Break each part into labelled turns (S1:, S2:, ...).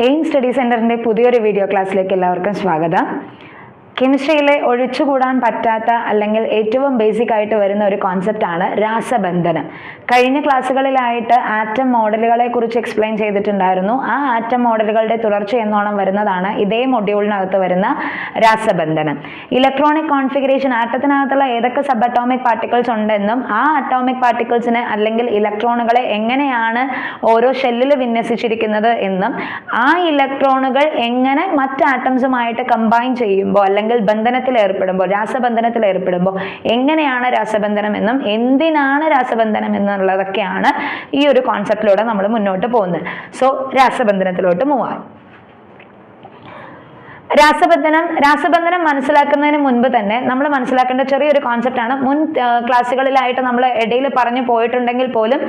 S1: Aim study സെന്ററിന്റെ പുതിയൊരു video ക്ലാസ്സിലേക്ക് എല്ലാവർക്കും സ്വാഗതം. കെമിസ്ട്രിയിലെ ഒഴിച്ചുകൂടാൻ പറ്റാത്ത അല്ലെങ്കിൽ ഏറ്റവും ബേസിക് ആയിട്ട് വരുന്ന ഒരു കോൺസെപ്റ്റാണ് രാസബന്ധനം. കഴിഞ്ഞ ക്ലാസ്സുകളിലായിട്ട് ആറ്റം മോഡലുകളെ കുറിച്ച് എക്സ്പ്ലെയിൻ ചെയ്തിട്ടുണ്ടായിരുന്നു. ആ ആറ്റം മോഡലുകളുടെ തുടർച്ച എന്നോണം വരുന്നതാണ് ഇതേ മൊഡ്യൂളിനകത്ത് വരുന്ന രാസബന്ധനം. ഇലക്ട്രോണിക് കോൺഫിഗറേഷൻ, ആറ്റത്തിനകത്തുള്ള ഏതൊക്കെ സബ് അറ്റോമിക് പാർട്ടിക്കിൾസ് ഉണ്ടെന്നും ആ അറ്റോമിക് പാർട്ടിക്കിൾസിനെ അല്ലെങ്കിൽ ഇലക്ട്രോണുകളെ എങ്ങനെയാണ് ഓരോ ഷെല്ലിൽ വിന്യസിച്ചിരിക്കുന്നത് എന്നും ആ ഇലക്ട്രോണുകൾ എങ്ങനെ മറ്റ് ആറ്റംസുമായിട്ട് കമ്പൈൻ ചെയ്യുമ്പോൾ അല്ലെങ്കിൽ ബന്ധനത്തിൽ ഏർപ്പെടുമ്പോൾ, രാസബന്ധനത്തിൽ ഏർപ്പെടുമ്പോൾ എങ്ങനെയാണ് രാസബന്ധനം എന്നും എന്തിനാണ് രാസബന്ധനം എന്നുള്ളതൊക്കെയാണ് ഈ ഒരു കോൺസെപ്റ്റിലൂടെ നമ്മൾ മുന്നോട്ട് പോകുന്നത്. സോ രാസബന്ധനത്തിലോട്ട് മൂവാം. രാസബന്ധനം മനസ്സിലാക്കുന്നതിന് മുൻപ് തന്നെ നമ്മൾ മനസ്സിലാക്കേണ്ട ചെറിയൊരു കോൺസെപ്റ്റാണ്. മുൻ ക്ലാസ്സുകളിലായിട്ട് നമ്മൾ ഇടയിൽ പറഞ്ഞു പോയിട്ടുണ്ടെങ്കിൽ പോലും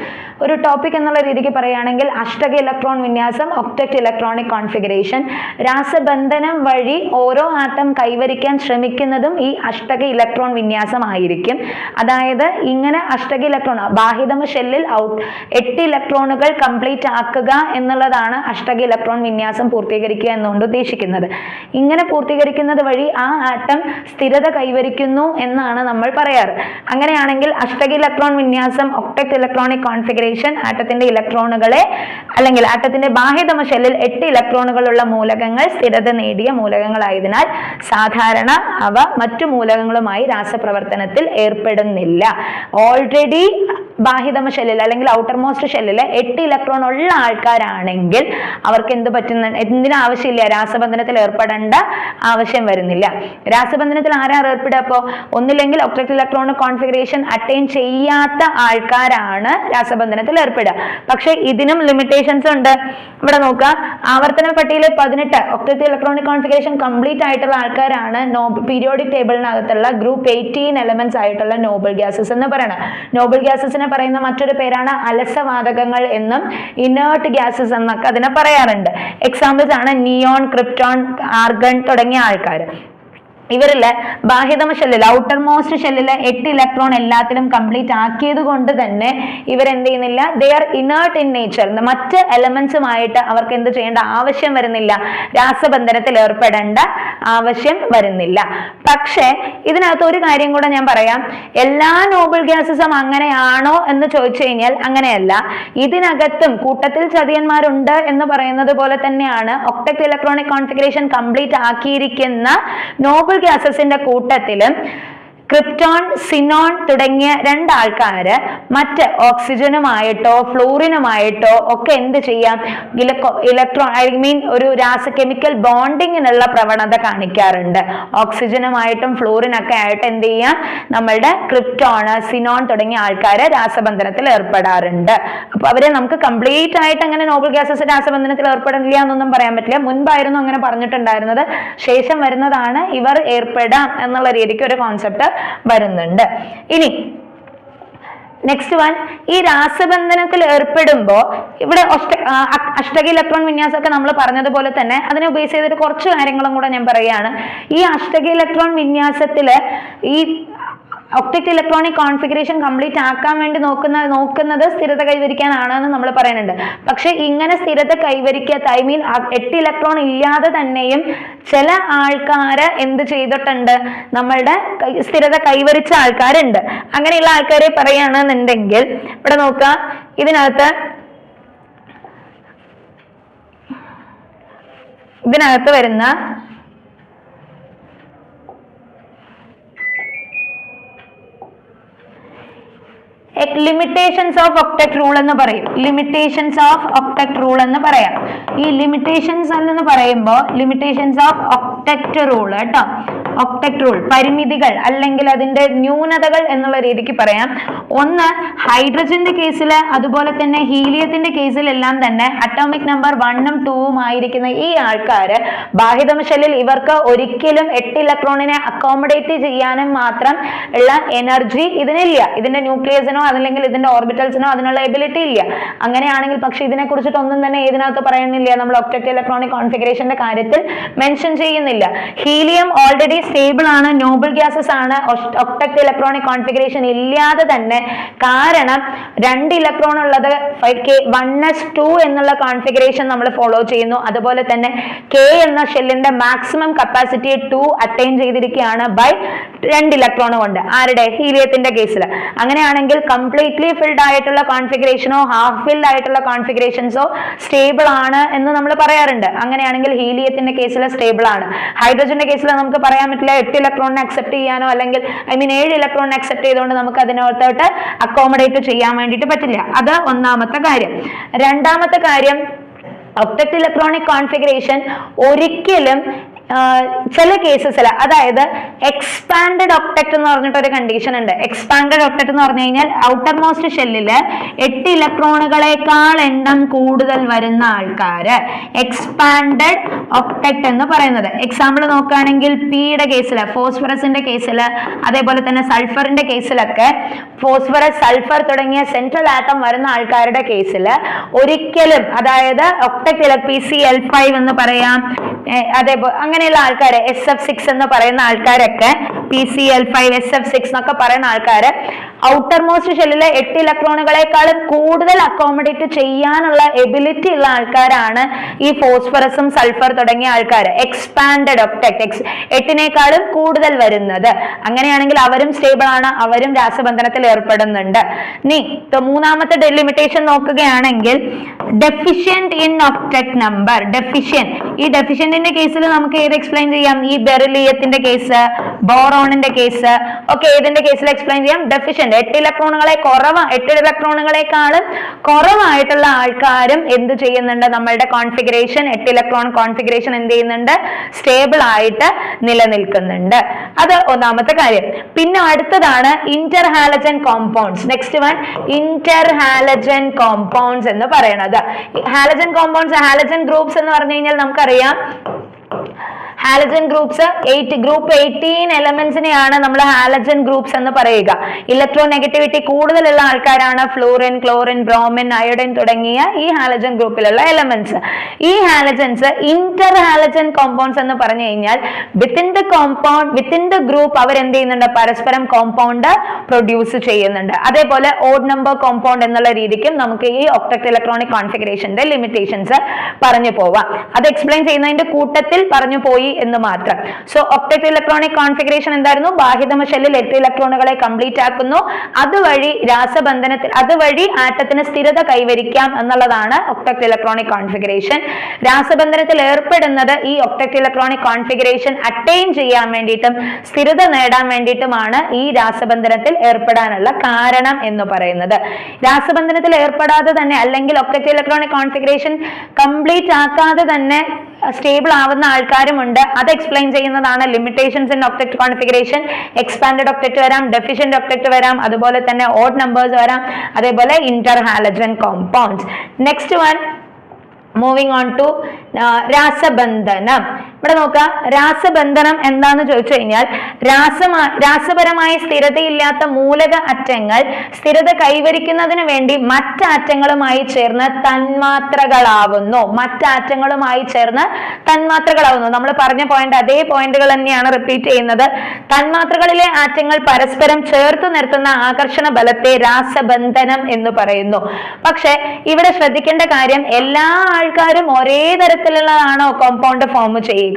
S1: ഒരു ടോപ്പിക് എന്നുള്ള രീതിക്ക് പറയുകയാണെങ്കിൽ അഷ്ടക ഇലക്ട്രോൺ വിന്യാസം, ഒക്ടറ്റ് ഇലക്ട്രോണിക് കോൺഫിഗറേഷൻ. രാസബന്ധനം വഴി ഓരോ ആറ്റം കൈവരിക്കാൻ ശ്രമിക്കുന്നതും ഈ അഷ്ടക ഇലക്ട്രോൺ വിന്യാസം ആയിരിക്കും. അതായത് ഇങ്ങനെ അഷ്ടക ഇലക്ട്രോൺ, ബാഹ്യതമ ഷെല്ലിൽ 8 ഇലക്ട്രോണുകൾ കംപ്ലീറ്റ് ആക്കുക എന്നുള്ളതാണ് അഷ്ടക ഇലക്ട്രോൺ വിന്യാസം പൂർത്തീകരിക്കുക എന്നുകൊണ്ട് ഉദ്ദേശിക്കുന്നത്. ഇങ്ങനെ പൂർത്തീകരിക്കുന്നത് വഴി ആ ആറ്റം സ്ഥിരത കൈവരിക്കുന്നു എന്നാണ് നമ്മൾ പറയാറ്. അങ്ങനെയാണെങ്കിൽ അഷ്ടക ഇലക്ട്രോൺ വിന്യാസം, ഒക്ടറ്റ് ഇലക്ട്രോണിക് കോൺഫിഗറേഷൻ ആറ്റത്തിന്റെ ഇലക്ട്രോണുകളെ അല്ലെങ്കിൽ ആറ്റത്തിന്റെ ബാഹ്യതമ ഷെല്ലിൽ 8 ഇലക്ട്രോണുകളുള്ള മൂലകങ്ങൾ സ്ഥിരത നേടിയ മൂലകങ്ങളായതിനാൽ സാധാരണ അവ മറ്റു മൂലകങ്ങളുമായി രാസപ്രവർത്തനത്തിൽ ഏർപ്പെടുന്നില്ല. ഓൾറെഡി ബാഹ്യതമ ഷെല്ലിൽ അല്ലെങ്കിൽ ഔട്ടർ മോസ്റ്റ് ഷെല്ലിൽ 8 ഇലക്ട്രോൺ ഉള്ള ആൾക്കാരാണെങ്കിൽ അവർക്ക് എന്തിനാവശ്യമില്ല, രാസബന്ധനത്തിൽ ഏർപ്പെടേണ്ട ആവശ്യം വരുന്നില്ല. രാസബന്ധനത്തിൽ ആരാണ് ഏർപ്പെടുക? അപ്പോൾ ഒന്നില്ലെങ്കിൽ ഒക്ടറ്റ് ഇലക്ട്രോണിക് കോൺഫിഗറേഷൻ അറ്റൈൻ ചെയ്യാത്ത ആൾക്കാരാണ് രാസബന്ധനത്തിൽ ഏർപ്പെടുക. പക്ഷെ ഇതിനും ലിമിറ്റേഷൻസ് ഉണ്ട്. ഇവിടെ നോക്കുക, ആവർത്തന പട്ടികയിൽ 18 ഒക്ടറ്റ് ഇലക്ട്രോണിക് കോൺഫിഗറേഷൻ കംപ്ലീറ്റ് ആയിട്ടുള്ള ആൾക്കാരാണ് പീരിയോഡിക് ടേബിളിനകത്തുള്ള ഗ്രൂപ്പ് 18 എലമെന്റ്സ് ആയിട്ടുള്ള നോബിൾ ഗ്യാസസ് എന്ന് പറയുന്നത്. നോബിൾ ഗ്യാസസിനെ പറയുന്ന മറ്റൊരു പേരാണ് അലസവാതകങ്ങൾ എന്നും ഇനേർട്ട് ഗ്യാസസ് എന്നൊക്കെ അതിനെ പറയാറുണ്ട്. എക്സാമ്പിൾസ് ആണ് നിയോൺ, ക്രിപ്റ്റോൺ, ആർഗൺ തുടങ്ങിയ ആൾക്കാർ. ഇവരില് ബാഹ്യതമ ഷെല്ലിൽ, ഔട്ടർ മോസ്റ്റ് ഷെല്ലില് 8 ഇലക്ട്രോൺ എല്ലാത്തിലും കംപ്ലീറ്റ് ആക്കിയത് കൊണ്ട് തന്നെ ഇവരെന്ത് ചെയ്യുന്നില്ല, they are inert in nature. മറ്റ് എലമെന്റ്സുമായിട്ട് അവർക്ക് എന്ത് ചെയ്യേണ്ട ആവശ്യം വരുന്നില്ല, രാസബന്ധനത്തിൽ ഏർപ്പെടേണ്ട ആവശ്യം വരുന്നില്ല. പക്ഷെ ഇതിനകത്ത് ഒരു കാര്യം കൂടെ ഞാൻ പറയാം. എല്ലാ നോബിൾ ഗ്യാസസും അങ്ങനെയാണോ എന്ന് ചോദിച്ചു കഴിഞ്ഞാൽ അങ്ങനെയല്ല. ഇതിനകത്തും കൂട്ടത്തിൽ ചതിയന്മാരുണ്ട് എന്ന് പറയുന്നത് പോലെ തന്നെയാണ് ഒക്ടറ്റ് ഇലക്ട്രോണിക് കോൺഫിഗറേഷൻ കംപ്ലീറ്റ് ആക്കിയിരിക്കുന്ന നോബിൾ ഗ്യാസസിന്റെ കൂട്ടത്തിലും ക്രിപ്റ്റോൺ, സിനോൺ തുടങ്ങിയ 2 ആൾക്കാര് മറ്റ് ഓക്സിജനുമായിട്ടോ ഫ്ലൂറിനുമായിട്ടോ ഒക്കെ എന്ത് ചെയ്യാം, ഒരു രാസകെമിക്കൽ ബോണ്ടിങ്ങിനുള്ള പ്രവണത കാണിക്കാറുണ്ട്. ഓക്സിജനുമായിട്ടും ഫ്ലൂറിനൊക്കെ ആയിട്ട് എന്ത് ചെയ്യാം, നമ്മളുടെ ക്രിപ്റ്റോൺ, സിനോൺ തുടങ്ങിയ ആൾക്കാര് രാസബന്ധനത്തിൽ ഏർപ്പെടാറുണ്ട്. അപ്പൊ അവരെ നമുക്ക് കംപ്ലീറ്റ് ആയിട്ട് അങ്ങനെ നോബിൾ ഗ്യാസസ് രാസബന്ധനത്തിൽ ഏർപ്പെടില്ല എന്നൊന്നും പറയാൻ പറ്റില്ല. മുൻപായിരുന്നു അങ്ങനെ പറഞ്ഞിട്ടുണ്ടായിരുന്നത്, ശേഷം വരുന്നതാണ് ഇവർ ഏർപ്പെടാം എന്നുള്ള രീതിക്ക് ഒരു കോൺസെപ്റ്റ് വരുന്നുണ്ട്. ഇനി നെക്സ്റ്റ് വൺ, ഈ രാസബന്ധനത്തിൽ ഏർപ്പെടുമ്പോൾ ഇവിടെ അഷ്ടക ഇലക്ട്രോൺ വിന്യാസമൊക്കെ നമ്മൾ പറഞ്ഞതുപോലെ തന്നെ അതിനെ ബേസ് ചെയ്തിട്ട് കുറച്ച് കാര്യങ്ങളും കൂടെ ഞാൻ പറയുകയാണ്. ഈ അഷ്ടക ഇലക്ട്രോൺ വിന്യാസത്തില് ഈ ഒക്ടറ്റ് ഇലക്ട്രോണിക് കോൺഫിഗറേഷൻ കംപ്ലീറ്റ് ആക്കാൻ വേണ്ടി നോക്കുന്നത് സ്ഥിരത കൈവരിക്കാനാണെന്ന് നമ്മൾ പറയുന്നുണ്ട്. പക്ഷെ ഇങ്ങനെ സ്ഥിരത കൈവരിക്കാത്ത, 8 ഇലക്ട്രോൺ ഇല്ലാതെ തന്നെയും ചില ആൾക്കാര് എന്ത് ചെയ്തിട്ടുണ്ട്, നമ്മളുടെ സ്ഥിരത കൈവരിച്ച ആൾക്കാരുണ്ട്. അങ്ങനെയുള്ള ആൾക്കാരെ പറയുകയാണെന്നുണ്ടെങ്കിൽ ഇവിടെ നോക്കുക, ഇതിനകത്ത് വരുന്ന ലിമിറ്റേഷൻസ് ഓഫ് ഒക്ടറ്റ് റൂൾ എന്ന് പറയും. ലിമിറ്റേഷൻസ് ഓഫ് ഒക്ടറ്റ് റൂൾ എന്ന് പറയാം. ഈ ലിമിറ്റേഷൻസ് എന്ന് പറയുമ്പോൾ ലിമിറ്റേഷൻസ് ഓഫ് ഒക്ടറ്റ് റൂൾ കേട്ടോ, ഒക്ടറ്റ് റൂൾ പരിമിതികൾ അല്ലെങ്കിൽ അതിന്റെ ന്യൂനതകൾ എന്നുള്ള രീതിക്ക് പറയാം. ഒന്ന്, ഹൈഡ്രജന്റെ കേസിൽ അതുപോലെ തന്നെ ഹീലിയത്തിന്റെ കേസിലെല്ലാം തന്നെ അറ്റോമിക് നമ്പർ 1ഉം 2ഉം ആയിരിക്കുന്ന ഈ ആൾക്കാര് ബാഹ്യതമ ഷെല്ലിൽ ഇവർക്ക് ഒരിക്കലും 8 ഇലക്ട്രോണിനെ അക്കോമഡേറ്റ് ചെയ്യാനും മാത്രം ഉള്ള എനർജി ഇതിനില്ല. ഇതിന്റെ ന്യൂക്ലിയസിനോ അതല്ലെങ്കിൽ ഇതിന്റെ ഓർബിറ്റൽസിനോ അതിനുള്ള എബിലിറ്റി ഇല്ല. അങ്ങനെയാണെങ്കിൽ പക്ഷെ ഇതിനെ കുറിച്ചിട്ട് ഒന്നും തന്നെ ഇതിനകത്ത് പറയുന്നില്ല, നമ്മൾ ഒക്ടറ്റ് ഇലക്ട്രോണിക് കോൺഫിഗറേഷന്റെ കാര്യത്തിൽ മെൻഷൻ ചെയ്യുന്നില്ല. ഹീലിയം ഓൾറെഡി സ്റ്റേബിൾ ആണ്, നോബിൾ ഗ്യാസസ് ആണ് ഒക്ടക്ട് ഇലക്ട്രോണിക് കോൺഫിഗറേഷൻ ഇല്ലാതെ തന്നെ. കാരണം 2 ഇലക്ട്രോൺ ഉള്ളത് 1s2 എന്നുള്ള കോൺഫിഗറേഷൻ നമ്മൾ ഫോളോ ചെയ്യുന്നു. അതുപോലെ തന്നെ K എന്ന ഷെല്ലിന്റെ മാക്സിമം കപ്പാസിറ്റി 2 അറ്റൈൻ ചെയ്തിരിക്കുകയാണ് ബൈ 2 ഇലക്ട്രോൺ കൊണ്ട്. ആരുടെ? ഹീലിയത്തിന്റെ കേസിൽ. അങ്ങനെയാണെങ്കിൽ കംപ്ലീറ്റ്ലി ഫിൽഡ് ആയിട്ടുള്ള കോൺഫിഗറേഷനോ ഹാഫ് ഫിൽഡ് ആയിട്ടുള്ള കോൺഫിഗറേഷൻസോ സ്റ്റേബിൾ ആണ് എന്ന് നമ്മൾ പറയാറുണ്ട്. അങ്ങനെയാണെങ്കിൽ ഹീലിയത്തിന്റെ കേസിൽ സ്റ്റേബിൾ ആണ്. ഹൈഡ്രജന്റെ കേസിൽ നമുക്ക് പറയാൻ പറ്റില്ല 8 ഇലക്ട്രോണിനെ അക്സെപ്റ്റ് ചെയ്യാനോ അല്ലെങ്കിൽ 7 ഇലക്ട്രോണിനെ അക്സെപ്റ്റ് ചെയ്തുകൊണ്ട് നമുക്ക് അതിനകത്തോട്ട് അക്കോമഡേറ്റ് ചെയ്യാൻ വേണ്ടിയിട്ട് പറ്റില്ല. അത് ഒന്നാമത്തെ കാര്യം. രണ്ടാമത്തെ കാര്യം, ഒക്ടക്ട് ഇലക്ട്രോണിക് കോൺഫിഗറേഷൻ ഒരിക്കലും ചില കേസസിൽ, അതായത് എക്സ്പാൻഡഡ് ഒക്ടക്ട് എന്ന് പറഞ്ഞിട്ട് ഒരു കണ്ടീഷൻ ഉണ്ട്. എക്സ്പാൻഡഡ് ഒക്ടക്ട് എന്ന് പറഞ്ഞു കഴിഞ്ഞാൽ ഔട്ടർ മോസ്റ്റ് ഷെല്ലില് 8 ഇലക്ട്രോണുകളെക്കാൾ എണ്ണം കൂടുതൽ വരുന്ന ആൾക്കാര് എക്സ്പാൻഡഡ് ഒക്ടക്ട് എന്ന് പറയുന്നത്. എക്സാമ്പിൾ നോക്കുകയാണെങ്കിൽ പിയുടെ കേസിൽ, ഫോസ്ഫറസിന്റെ കേസിൽ, അതേപോലെ തന്നെ സൾഫറിന്റെ കേസിലൊക്കെ ഫോസ്ഫറസ്, സൾഫർ തുടങ്ങിയ സെൻട്രൽ ആറ്റം വരുന്ന ആൾക്കാരുടെ കേസിൽ ഒരിക്കലും, അതായത് ഒക്ടക്ട് PCl5 എന്ന് പറയാം, അതേപോലെ അങ്ങനെയുള്ള ആൾക്കാര് SF6 എന്ന് പറയുന്ന ആൾക്കാരൊക്കെ, PCl5 SF6 എന്നൊക്കെ പറയുന്ന ആൾക്കാര് ഔട്ടർ മോസ്റ്റ് ഷെല്ലിലെ 8 ഇലക്ട്രോണുകളെക്കാളും കൂടുതൽ അക്കോമഡേറ്റ് ചെയ്യാനുള്ള എബിലിറ്റി ഉള്ള ആൾക്കാരാണ് ഈ ഫോസ്ഫറസും സൾഫർ തുടങ്ങിയ ആൾക്കാർ. എക്സ്പാൻഡഡ് ഒക്ടക്ട് 8നേക്കാളും കൂടുതൽ വരുന്നത്. അങ്ങനെയാണെങ്കിൽ അവരും സ്റ്റേബിൾ ആണ്, അവരും രാസബന്ധനത്തിൽ ഏർപ്പെടുന്നുണ്ട്. ഇനി മൂന്നാമത്തെ ഡെലിമിറ്റേഷൻ നോക്കുകയാണെങ്കിൽ deficient in octet number. Deficient, ഈ ഡെഫിഷ്യന്റിന്റെ കേസിൽ നമുക്ക് ഏത് എക്സ്പ്ലെയിൻ ചെയ്യാം? ഈ ബെറിലിയത്തിന്റെ കേസ്, ബോറോണിന്റെ കേസ് ഒക്കെ ഏതിന്റെ കേസിൽ എക്സ്പ്ലെയിൻ ചെയ്യാം? ഡെഫിഷ്യന്റ്. 8 ഇലക്ട്രോണുകളെക്കാളും കുറവായിട്ടുള്ള ആൾക്കാരും എന്ത് ചെയ്യുന്നുണ്ട്? നമ്മളുടെ കോൺഫിഗറേഷൻ 8 ഇലക്ട്രോൺ കോൺഫിഗറേഷൻ എന്ത് ചെയ്യുന്നുണ്ട്? സ്റ്റേബിൾ ആയിട്ട് നിലനിൽക്കുന്നുണ്ട്. അത് ഒന്നാമത്തെ കാര്യം. പിന്നെ അടുത്തതാണ് Inter halogen compounds. Next one, Inter halogen compounds എന്ന് പറയുന്നത്. ഹാലജൻ കോമ്പൗണ്ട്സ്, ഹാലജൻ ഗ്രൂപ്പ്സ് എന്ന് പറഞ്ഞു കഴിഞ്ഞാൽ നമുക്കറിയാം ഹാലജൻ ഗ്രൂപ്പ്സ് ഗ്രൂപ്പ് 18 എലമെന്റ്സിനെയാണ് നമ്മൾ ഹാലജൻ ഗ്രൂപ്പ്സ് എന്ന് പറയുക. ഇലക്ട്രോ നെഗറ്റിവിറ്റി കൂടുതലുള്ള ആൾക്കാരാണ് ഫ്ലൂറിൻ, ക്ലോറിൻ, ബ്രോമിൻ, അയോഡിൻ തുടങ്ങിയ ഈ ഹാലജൻ ഗ്രൂപ്പിലുള്ള എലമെന്റ്സ്. ഈ ഹാലജൻസ് ഇന്റർ ഹാലജൻ കോമ്പൗണ്ട്സ് എന്ന് പറഞ്ഞു കഴിഞ്ഞാൽ within the compound, within the group അവർ എന്ത് ചെയ്യുന്നുണ്ട്? പരസ്പരം കോമ്പൗണ്ട് പ്രൊഡ്യൂസ് ചെയ്യുന്നുണ്ട്. അതേപോലെ ഓഡ് നമ്പർ കോമ്പൗണ്ട് എന്നുള്ള രീതിക്കും നമുക്ക് ഈ ഒക്ടക്ട് ഇലക്ട്രോണിക് കോൺഫിഗറേഷന്റെ ലിമിറ്റേഷൻസ് പറഞ്ഞു പോവാം. അത് എക്സ്പ്ലെയിൻ ചെയ്യുന്നതിന്റെ കൂട്ടത്തിൽ പറഞ്ഞു പോയി എന്ന് മാത്രം. സോ ഒക്ടക്ട് ഇലക്ട്രോണിക് കോൺഫിഗറേഷൻ എന്തായിരുന്നു? ബാഹ്യതമ ഷെല്ലിൽ 8 ഇലക്ട്രോണുകളെ കംപ്ലീറ്റ് ആക്കുന്നു, അതുവഴി രാസബന്ധനത്തിൽ, അതുവഴി ആറ്റത്തിന് സ്ഥിരത കൈവരിക്കാം എന്നുള്ളതാണ് ഒക്ടക്ട് ഇലക്ട്രോണിക് കോൺഫിഗറേഷൻ. രാസബന്ധനത്തിൽ ഏർപ്പെടുന്നത് ഈ ഒക്ടക്ട് ഇലക്ട്രോണിക് കോൺഫിഗറേഷൻ അറ്റൈൻ ചെയ്യാൻ വേണ്ടിയിട്ടും സ്ഥിരത നേടാൻ വേണ്ടിയിട്ടുമാണ് ഈ രാസബന്ധനത്തിൽ ഏർപ്പെടാനുള്ള കാരണം എന്ന് പറയുന്നത്. രാസബന്ധനത്തിൽ ഏർപ്പെടാതെ തന്നെ, അല്ലെങ്കിൽ ഒക്ടക്ട് ഇലക്ട്രോണിക് കോൺഫിഗറേഷൻ കംപ്ലീറ്റ് ആക്കാതെ തന്നെ സ്റ്റേബിൾ ആവുന്ന ആൾക്കാരുമുണ്ട്. അത് എക്സ്പ്ലെയിൻ ചെയ്യുന്നതാണ് limitations in octet configuration. Expanded octet വരാം, ഡെഫിഷ്യന്റ് ഒക്ടക്ട് വരാം, അതുപോലെ തന്നെ ഓഡ് നമ്പേഴ്സ് വരാം, അതേപോലെ inter halogen compounds. Next one, moving on to രാസബന്ധനം. ഇവിടെ നോക്കാം, രാസബന്ധനം എന്താന്ന് ചോദിച്ചു കഴിഞ്ഞാൽ രാസപരമായ സ്ഥിരതയില്ലാത്ത മൂലക അറ്റങ്ങൾ സ്ഥിരത കൈവരിക്കുന്നതിന് വേണ്ടി മറ്റാറ്റങ്ങളുമായി ചേർന്ന് തന്മാത്രകളാവുന്നു. നമ്മൾ പറഞ്ഞ പോയിന്റ് അതേ പോയിന്റുകൾ തന്നെയാണ് റിപ്പീറ്റ് ചെയ്യുന്നത്. തന്മാത്രകളിലെ ആറ്റങ്ങൾ പരസ്പരം ചേർത്ത് നിർത്തുന്ന ആകർഷണ ബലത്തെ രാസബന്ധനം എന്ന് പറയുന്നു. പക്ഷെ ഇവിടെ ശ്രദ്ധിക്കേണ്ട കാര്യം, എല്ലാ ആൾക്കാരും ഒരേ തരത്തിലുള്ളതാണോ കോമ്പൗണ്ട് ഫോം ചെയ്യുക?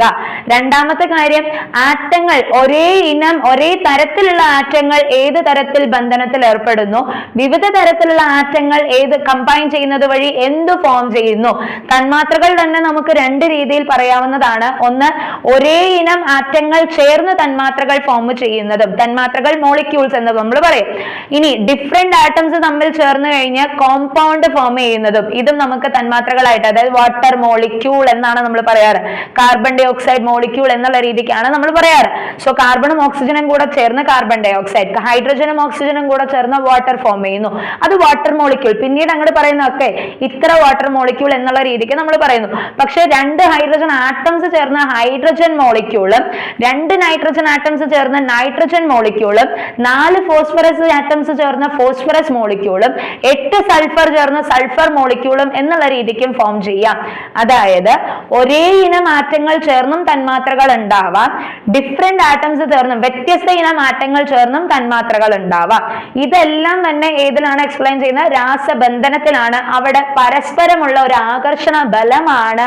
S1: രണ്ടാമത്തെ കാര്യം, ആറ്റങ്ങൾ ഒരേ ഇനം, ഒരേ തരത്തിലുള്ള ആറ്റങ്ങൾ ഏത് തരത്തിൽ ബന്ധനത്തിൽ ഏർപ്പെടുന്നു? വിവിധ തരത്തിലുള്ള ആറ്റങ്ങൾ ഏത് കമ്പൈൻ ചെയ്യുന്നത് വഴി എന്ത് ഫോം ചെയ്യുന്നു? തന്മാത്രകൾ തന്നെ നമുക്ക് 2 രീതിയിൽ പറയാവുന്നതാണ്. ഒന്ന്, ഒരേ ഇനം ആറ്റങ്ങൾ ചേർന്ന് തന്മാത്രകൾ ഫോം ചെയ്യുന്നതും, തന്മാത്രകൾ മോളിക്യൂൾസ് എന്ന് നമ്മൾ പറയും. ഇനി ഡിഫറെന്റ് ആറ്റംസ് തമ്മിൽ ചേർന്ന് കഴിഞ്ഞ് കോമ്പൗണ്ട് ഫോം ചെയ്യുന്നതും, ഇതും നമുക്ക് തന്മാത്രകളായിട്ട്, അതായത് വാട്ടർ മോളിക്യൂൾ എന്നാണ് നമ്മൾ പറയാറ്. കാർബൺ ഡൈ ഓക്സൈഡ് മോളിക്യൂൾ എന്നുള്ള രീതിക്കാണ് നമ്മൾ പറയാറ്. സോ കാർബണും ഓക്സിജനും കൂടെ ചേർന്ന് കാർബൺ ഡൈ ഓക്സൈഡ്, ഹൈഡ്രജനും ഓക്സിജനും കൂടെ ചേർന്ന് വാട്ടർ ഫോം ചെയ്യുന്നു, അത് വാട്ടർ മോളിക്യൂൾ. പിന്നീട് അങ്ങോട്ട് പറയുന്നതൊക്കെ ഇത്ര വാട്ടർ മോളിക്യൂൾ എന്നുള്ള രീതിക്ക് നമ്മൾ പറയുന്നു. പക്ഷെ 2 ഹൈഡ്രജൻ ആറ്റംസ് ചേർന്ന ഹൈഡ്രജൻ മോളിക്യൂളും 2 നൈട്രജൻ ആറ്റംസ് ചേർന്ന നൈട്രജൻ മോളിക്യൂളും 4 ഫോസ്ഫറസ് ആറ്റംസ് ചേർന്ന ഫോസ്ഫറസ് മോളിക്യൂളും 8 സൾഫർ ചേർന്ന സൾഫർ മോളിക്യൂളും എന്നുള്ള രീതിക്കും ഫോം ചെയ്യാം. അതായത് ഒരേ ഇനം ആറ്റങ്ങൾ ചേർന്നും തന്മാത്രകൾ ഉണ്ടാവാം, ഡിഫറെന്റ് ആറ്റംസ് ചേർന്നും വ്യത്യസ്ത ഇനം ആറ്റങ്ങൾ ചേർന്നും തന്മാത്രകൾ ഉണ്ടാവാം. ഇതെല്ലാം തന്നെ ഏതിലാണ് എക്സ്പ്ലെയിൻ ചെയ്യുന്നത്? രാസബന്ധനത്തിലാണ്. അവിടെ പരസ്പരമുള്ള ഒരു ആകർഷണ ബലമാണ്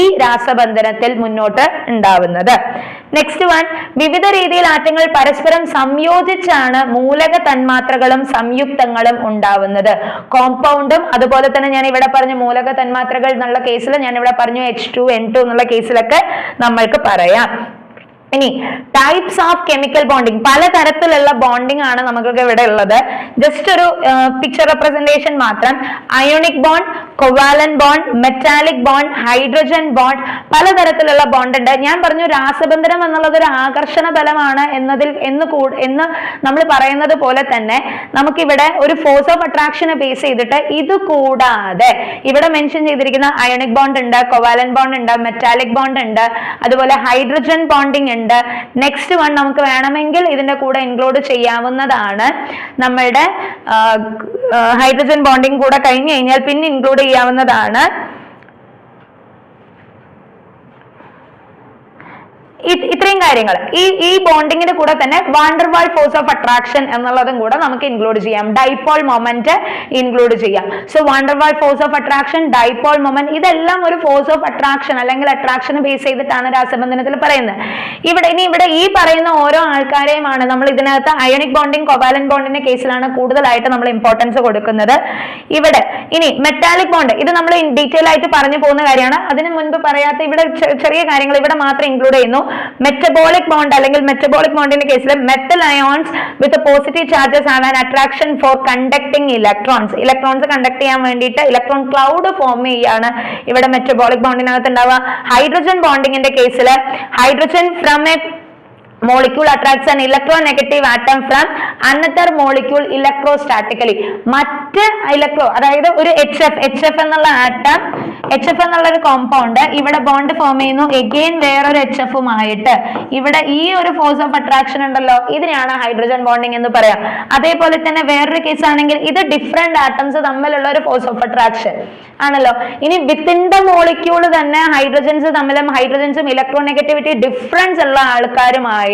S1: ഈ രാസബന്ധനത്തിൽ മുന്നോട്ട് ഉണ്ടാവുന്നത്. നെക്സ്റ്റ് വൺ, വിവിധ രീതിയിൽ ആറ്റങ്ങൾ പരസ്പരം സംയോജിച്ചാണ് മൂലക തന്മാത്രകളും സംയുക്തങ്ങളും ഉണ്ടാവുന്നത്. കോമ്പൗണ്ടും അതുപോലെ തന്നെ ഞാൻ ഇവിടെ പറഞ്ഞു മൂലക തന്മാത്രകൾ എന്നുള്ള കേസിൽ ഞാൻ ഇവിടെ പറഞ്ഞു H2N2 എന്നുള്ള കേസിലൊക്കെ നമ്മൾക്ക് പറയാം. ഇനി ടൈപ്സ് ഓഫ് കെമിക്കൽ ബോണ്ടിങ്, പലതരത്തിലുള്ള ബോണ്ടിങ് ആണ് നമുക്കൊക്കെ ഇവിടെ ഉള്ളത്. ജസ്റ്റ് ഒരു പിക്ചർ റെപ്രസെന്റേഷൻ മാത്രം. Ionic bond, covalent bond, metallic bond, hydrogen bond, പലതരത്തിലുള്ള ബോണ്ട് ഉണ്ട്. ഞാൻ പറഞ്ഞു രാസബന്ധനം എന്നുള്ളത് ഒരു ആകർഷണ ബലമാണ് എന്ന് നമ്മൾ പറയുന്നത് പോലെ തന്നെ നമുക്കിവിടെ ഒരു ഫോഴ്സ് ഓഫ് അട്രാക്ഷനെ ബേസ് ചെയ്തിട്ട് ഇത് കൂടാതെ ഇവിടെ മെൻഷൻ ചെയ്തിരിക്കുന്ന അയോണിക് ബോണ്ട് ഉണ്ട്, കൊവാലന്റ് ബോണ്ട് ഉണ്ട്, മെറ്റാലിക് ബോണ്ട് ഉണ്ട്, അതുപോലെ ഹൈഡ്രജൻ ബോണ്ടിങ് ഉണ്ട്. നെക്സ്റ്റ് വൺ നമുക്ക് വേണമെങ്കിൽ ഇതിന്റെ കൂടെ ഇൻക്ലൂഡ് ചെയ്യാവുന്നതാണ് നമ്മളുടെ ഹൈഡ്രജൻ ബോണ്ടിങ് കൂടെ കഴിഞ്ഞു കഴിഞ്ഞാൽ പിന്നെ ഇൻക്ലൂഡ് ചെയ്യാവുന്നതാണ് ഇത്രയും കാര്യങ്ങൾ. ഈ ബോണ്ടിങ്ങിന്റെ കൂടെ തന്നെ വാണ്ടർവാൾ ഫോഴ്സ് ഓഫ് അട്രാക്ഷൻ എന്നുള്ളതും കൂടെ നമുക്ക് ഇൻക്ലൂഡ് ചെയ്യാം. ഡൈപോൾ മൊമെന്റ് ഇൻക്ലൂഡ് ചെയ്യാം. So van der Waals force of attraction, dipole moment, ഇതെല്ലാം ഒരു ഫോഴ്സ് ഓഫ് അട്രാക്ഷൻ അല്ലെങ്കിൽ അട്രാക്ഷനെ ബേസ് ചെയ്തിട്ടാണ് രാസബന്ധനത്തിൽ പറയുന്നത്. ഇവിടെ ഈ പറയുന്ന ഓരോ ആൾക്കാരെയുമാണ് നമ്മൾ ഇതിനകത്ത് അയോണിക് ബോണ്ടിങ്, കൊവാലന്റ് ബോണ്ടിന്റെ കേസിലാണ് കൂടുതലായിട്ട് നമ്മൾ ഇമ്പോർട്ടൻസ് കൊടുക്കുന്നത്. ഇവിടെ ഇനി മെറ്റാലിക് ബോണ്ട്, ഇത് നമ്മൾ ഡീറ്റെയിൽ ആയിട്ട് പറഞ്ഞു പോകുന്ന കാര്യമാണ്. അതിന് മുൻപ് പറയാത്ത ഇവിടെ ചെറിയ കാര്യങ്ങൾ ഇവിടെ മാത്രം ഇൻക്ലൂഡ് ചെയ്യുന്നു. മെറ്റബോളിക് ബോണ്ട് അല്ലെങ്കിൽ മെറ്റബോളിക് ബോണ്ടിന്റെ കേസിൽ metal ions with positive charges have an attraction for conducting electrons conduct ചെയ്യാൻ വേണ്ടിയിട്ട് ഇലക്ട്രോൺ ക്ലൗഡ് ഫോം ചെയ്യാണ് ഇവിടെ മെറ്റബോളിക് ബോണ്ടിനകത്ത് ഉണ്ടാവുക. ഹൈഡ്രജൻ ബോണ്ടിങ്ങിന്റെ കേസിൽ hydrogen from A molecule attracts an electronegative atom from another molecule electrostatically. മറ്റ് അതായത് ഒരു HF എന്നുള്ള ആറ്റം, HF എന്നുള്ള ഒരു കോമ്പൗണ്ട് ഇവിടെ ബോണ്ട് ഫോം ചെയ്യുന്നു എഗെയിൻ വേറൊരു HFുമായിട്ട്. ഇവിടെ ഈ ഒരു ഫോഴ്സ് ഓഫ് അട്രാക്ഷൻ ഉണ്ടല്ലോ, ഇതിനെയാണ് ഹൈഡ്രജൻ ബോണ്ടിങ് എന്ന് പറയാം. അതേപോലെ തന്നെ വേറൊരു കേസ് ആണെങ്കിൽ ഇത് ഡിഫറെന്റ് ആറ്റംസ് തമ്മിലുള്ള ഒരു ഫോഴ്സ് ഓഫ് അട്രാക്ഷൻ ആണല്ലോ. ഇനി വിത്തിൻ ദ മോളിക്യൂൾ തന്നെ ഹൈഡ്രജൻസും ഇലക്ട്രോനെഗറ്റിവിറ്റി ഡിഫറൻസ് ഉള്ള ആൾക്കാരുമായി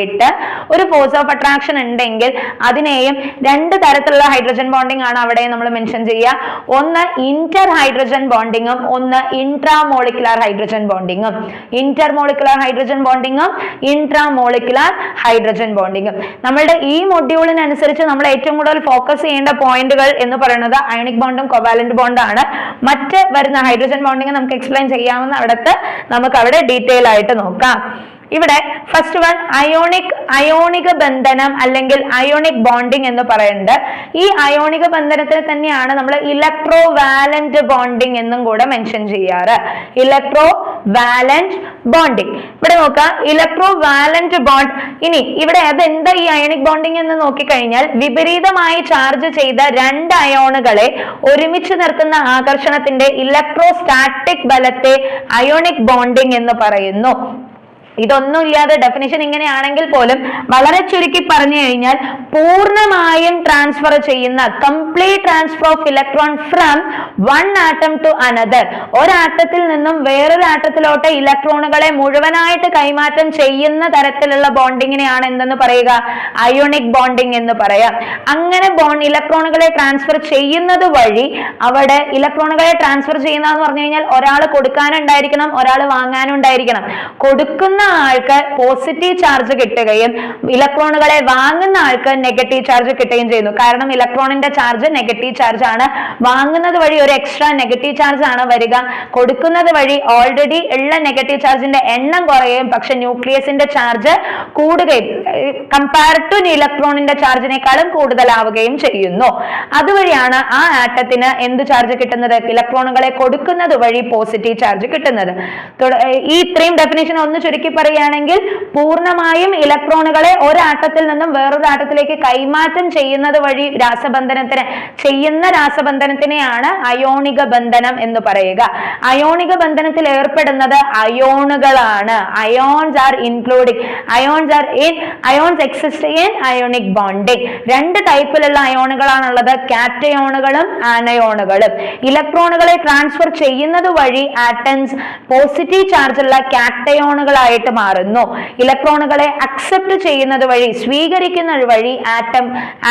S1: ഒരു ഫോഴ്സ് ഓഫ് അട്രാക്ഷൻ ഉണ്ടെങ്കിൽ അതിനെയും രണ്ട് തരത്തിലുള്ള ഹൈഡ്രജൻ ബോണ്ടിങ് ആണ് അവിടെ നമ്മൾ മെൻഷൻ ചെയ്യുക. ഒന്ന് ഇന്റർ ഹൈഡ്രജൻ ബോണ്ടിങ്ങും ഒന്ന് ഇൻട്രാമോളിക്കുലാർ ഹൈഡ്രജൻ ബോണ്ടിങ്ങും. ഇന്റർമോളിക്കുലാർ ഹൈഡ്രജൻ ബോണ്ടിങ്ങും ഇൻട്രാമോളിക്കുലാർ ഹൈഡ്രജൻ ബോണ്ടിങ്ങും. നമ്മളുടെ ഈ മൊഡ്യൂളിനനുസരിച്ച് നമ്മൾ ഏറ്റവും കൂടുതൽ ഫോക്കസ് ചെയ്യേണ്ട പോയിന്റുകൾ എന്ന് പറയുന്നത് അയോണിക് ബോണ്ടും കൊവാലന്റ് ബോണ്ടാണ്. മറ്റ് വരുന്ന ഹൈഡ്രജൻ ബോണ്ടിങ് നമുക്ക് എക്സ്പ്ലെയിൻ ചെയ്യാവുന്ന അവിടത്ത് നമുക്ക് അവിടെ ഡീറ്റെയിൽ ആയിട്ട് നോക്കാം. ഇവിടെ ഫസ്റ്റ് വൺ അയോണിക ബന്ധനം അല്ലെങ്കിൽ അയോണിക് ബോണ്ടിങ് എന്ന് പറയുന്നത്. ഈ അയോണിക ബന്ധനത്തിൽ തന്നെയാണ് നമ്മൾ ഇലക്ട്രോ വാലന്റ് ബോണ്ടിങ് എന്നും കൂടെ മെൻഷൻ ചെയ്യാറ്. ഇലക്ട്രോ വാലന്റ് ബോണ്ടിങ് ഇവിടെ നോക്കാം. Electro valent bond. ഇനി ഇവിടെ അതെന്താ ഈ അയോണിക് ബോണ്ടിങ് എന്ന് നോക്കിക്കഴിഞ്ഞാൽ വിപരീതമായി ചാർജ് ചെയ്ത രണ്ട് അയോണുകളെ ഒരുമിച്ച് നിർത്തുന്ന ആകർഷണത്തിന്റെ ഇലക്ട്രോസ്റ്റാറ്റിക് ബലത്തെ അയോണിക് ബോണ്ടിങ് എന്ന് പറയുന്നു. ഇതൊന്നുമില്ലാതെ ഡെഫിനിഷൻ ഇങ്ങനെയാണെങ്കിൽ പോലും വളരെ ചുരുക്കി പറഞ്ഞു കഴിഞ്ഞാൽ പൂർണ്ണമായും ട്രാൻസ്ഫർ ചെയ്യുന്ന complete transfer of electron from one atom to another, ഒരാറ്റത്തിൽ നിന്നും വേറൊരു ആറ്റത്തിലോട്ട് ഇലക്ട്രോണുകളെ മുഴുവനായിട്ട് കൈമാറ്റം ചെയ്യുന്ന തരത്തിലുള്ള ബോണ്ടിങ്ങിനെയാണ് എന്തെന്ന് പറയുക? അയോണിക് ബോണ്ടിങ് എന്ന് പറയാം. അങ്ങനെ ഇലക്ട്രോണുകളെ ട്രാൻസ്ഫർ ചെയ്യുന്നത് വഴി അവിടെ ഇലക്ട്രോണുകളെ ട്രാൻസ്ഫർ ചെയ്യുന്നതെന്ന് പറഞ്ഞു കഴിഞ്ഞാൽ ഒരാൾ കൊടുക്കാനുണ്ടായിരിക്കണം, ഒരാൾ വാങ്ങാനുണ്ടായിരിക്കണം. കൊടുക്കുന്ന ആൾക്ക് പോസിറ്റീവ് ചാർജ് കിട്ടുകയും ഇലക്ട്രോണുകളെ വാങ്ങുന്ന ആൾക്ക് നെഗറ്റീവ് ചാർജ് കിട്ടുകയും ചെയ്യുന്നു. കാരണം ഇലക്ട്രോണിന്റെ ചാർജ് നെഗറ്റീവ് ചാർജ് ആണ്. വാങ്ങുന്നത് വഴി ഒരു എക്സ്ട്രാ നെഗറ്റീവ് ചാർജ് ആണ് വരിക. കൊടുക്കുന്നത് വഴി ഓൾറെഡി ഉള്ള നെഗറ്റീവ് ചാർജിന്റെ എണ്ണം കുറയുകയും പക്ഷെ ന്യൂക്ലിയസിന്റെ ചാർജ് കൂടുകയും കമ്പയർ ടു ഇലക്ട്രോണിന്റെ ചാർജിനേക്കാളും കൂടുതലാവുകയും ചെയ്യുന്നു. അതുവഴിയാണ് ആ ആറ്റത്തിന് എന്ത് ചാർജ് കിട്ടുന്നത്? ഇലക്ട്രോണുകളെ കൊടുക്കുന്നത് വഴി പോസിറ്റീവ് ചാർജ് കിട്ടുന്നത്. ഈ ഇത്രയും ഡെഫിനിഷൻ ഒന്ന് ചുരുക്കി പറയുകയാണെങ്കിൽ പൂർണ്ണമായും ഇലക്ട്രോണുകളെ ഒരു ആറ്റത്തിൽ നിന്നും വേറൊരു ആറ്റത്തിലേക്ക് കൈമാറ്റം ചെയ്യുന്നത് വഴി രാസബന്ധനത്തിനെയാണ് അയോണിക ബന്ധനം എന്ന് പറയുക. അയോണിക ബന്ധനത്തിൽ ഏർപ്പെടുന്നത് അയോണുകളാണ്. Ions are including ions exist in ionic bonding. രണ്ട് ടൈപ്പിലുള്ള അയോണുകളാണുള്ളത്, കാറ്റയോണുകളും ആനയോണുകളും. ഇലക്ട്രോണുകളെ ട്രാൻസ്ഫർ ചെയ്യുന്നത് വഴി ആറ്റംസ് പോസിറ്റീവ് ചാർജ് ഉള്ള കാറ്റയോണുകളായിട്ട് മാറുന്നു. ഇലക്ട്രോണുകളെ അക്സെപ്റ്റ് ചെയ്യുന്നത് വഴി, സ്വീകരിക്കുന്നത് വഴി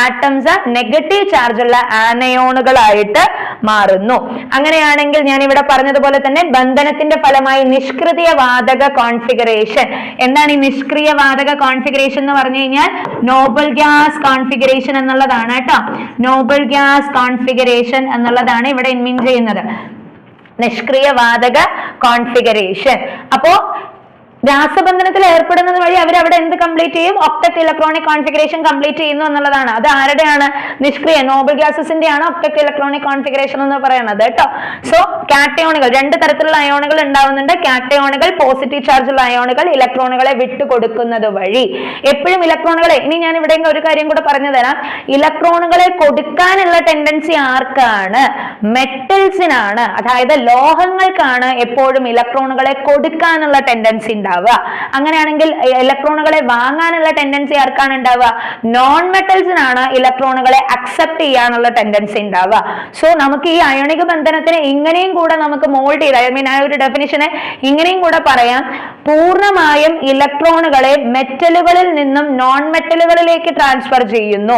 S1: ആറ്റംസ് നെഗറ്റീവ് ചാർജ് ഉള്ള ആനയോണുകളായിട്ട് മാറുന്നു. അങ്ങനെയാണെങ്കിൽ ഞാൻ ഇവിടെ പറഞ്ഞതുപോലെ തന്നെ ബന്ധനത്തിന്റെ ഫലമായി നിഷ്ക്രിയ വാതക കോൺഫിഗറേഷൻ. എന്താണ് ഈ നിഷ്ക്രിയ വാതക കോൺഫിഗറേഷൻ എന്ന് പറഞ്ഞു കഴിഞ്ഞാൽ നോബൽ ഗ്യാസ് കോൺഫിഗറേഷൻ എന്നുള്ളതാണ് കേട്ടോ. നോബൽ ഗ്യാസ് കോൺഫിഗറേഷൻ എന്നുള്ളതാണ് ഇവിടെ മീൻ ചെയ്യുന്നത്, നിഷ്ക്രിയ വാതക കോൺഫിഗറേഷൻ. അപ്പോ രാസബന്ധനത്തിൽ ഏർപ്പെടുന്നത് വഴി അവരവിടെ എന്ത് കംപ്ലീറ്റ് ചെയ്യും? ഒക്ടറ്റ് ഇലക്ട്രോണിക് കോൺഫിഗറേഷൻ കംപ്ലീറ്റ് ചെയ്യുന്നു എന്നുള്ളതാണ്. അത് ആരുടെയാണ്? നിഷ്ക്രിയ നോബൽ ഗ്യാസസിന്റെ ആണ് ഒക്ടറ്റ് ഇലക്ട്രോണിക് കോൺഫിഗറേഷൻ എന്ന് പറയുന്നത് കേട്ടോ. സോ കാറ്റയോണുകൾ, രണ്ട് തരത്തിലുള്ള അയോണുകൾ ഉണ്ടാവുന്നുണ്ട്. കാറ്റയോണുകൾ പോസിറ്റീവ് ചാർജ് ഉള്ള അയോണുകൾ ഇലക്ട്രോണുകളെ വിട്ടുകൊടുക്കുന്നത് വഴി. എപ്പോഴും ഇലക്ട്രോണുകളെ, ഇനി ഞാൻ ഇവിടെ ഒരു കാര്യം കൂടെ പറഞ്ഞു തരാം, ഇലക്ട്രോണുകളെ കൊടുക്കാനുള്ള ടെൻഡൻസി ആർക്കാണ്? മെറ്റൽസിനാണ്, അതായത് ലോഹങ്ങൾക്കാണ് എപ്പോഴും ഇലക്ട്രോണുകളെ കൊടുക്കാനുള്ള ടെൻഡൻസി ഉണ്ടാവുക. അങ്ങനെയാണെങ്കിൽ ഇലക്ട്രോണുകളെ വാങ്ങാനുള്ള ടെൻഡൻസി ആർക്കാണ് ഉണ്ടാവുക? നോൺ മെറ്റൽസിനാണ് ഇലക്ട്രോണുകളെ അക്സെപ്റ്റ് ചെയ്യാനുള്ള ടെൻഡൻസി ഉണ്ടാവുക. സോ നമുക്ക് ഈ അയോണിക ബന്ധനത്തിന് ഇങ്ങനെയും കൂടെ നമുക്ക് മോൾഡ് ചെയ്ത്, ആ ഒരു ഡെഫിനിഷനെ ഇങ്ങനെയും കൂടെ പറയാം. പൂർണ്ണമായും ഇലക്ട്രോണുകളെ മെറ്റലുകളിൽ നിന്നും നോൺ മെറ്റലുകളിലേക്ക് ട്രാൻസ്ഫർ ചെയ്യുന്നു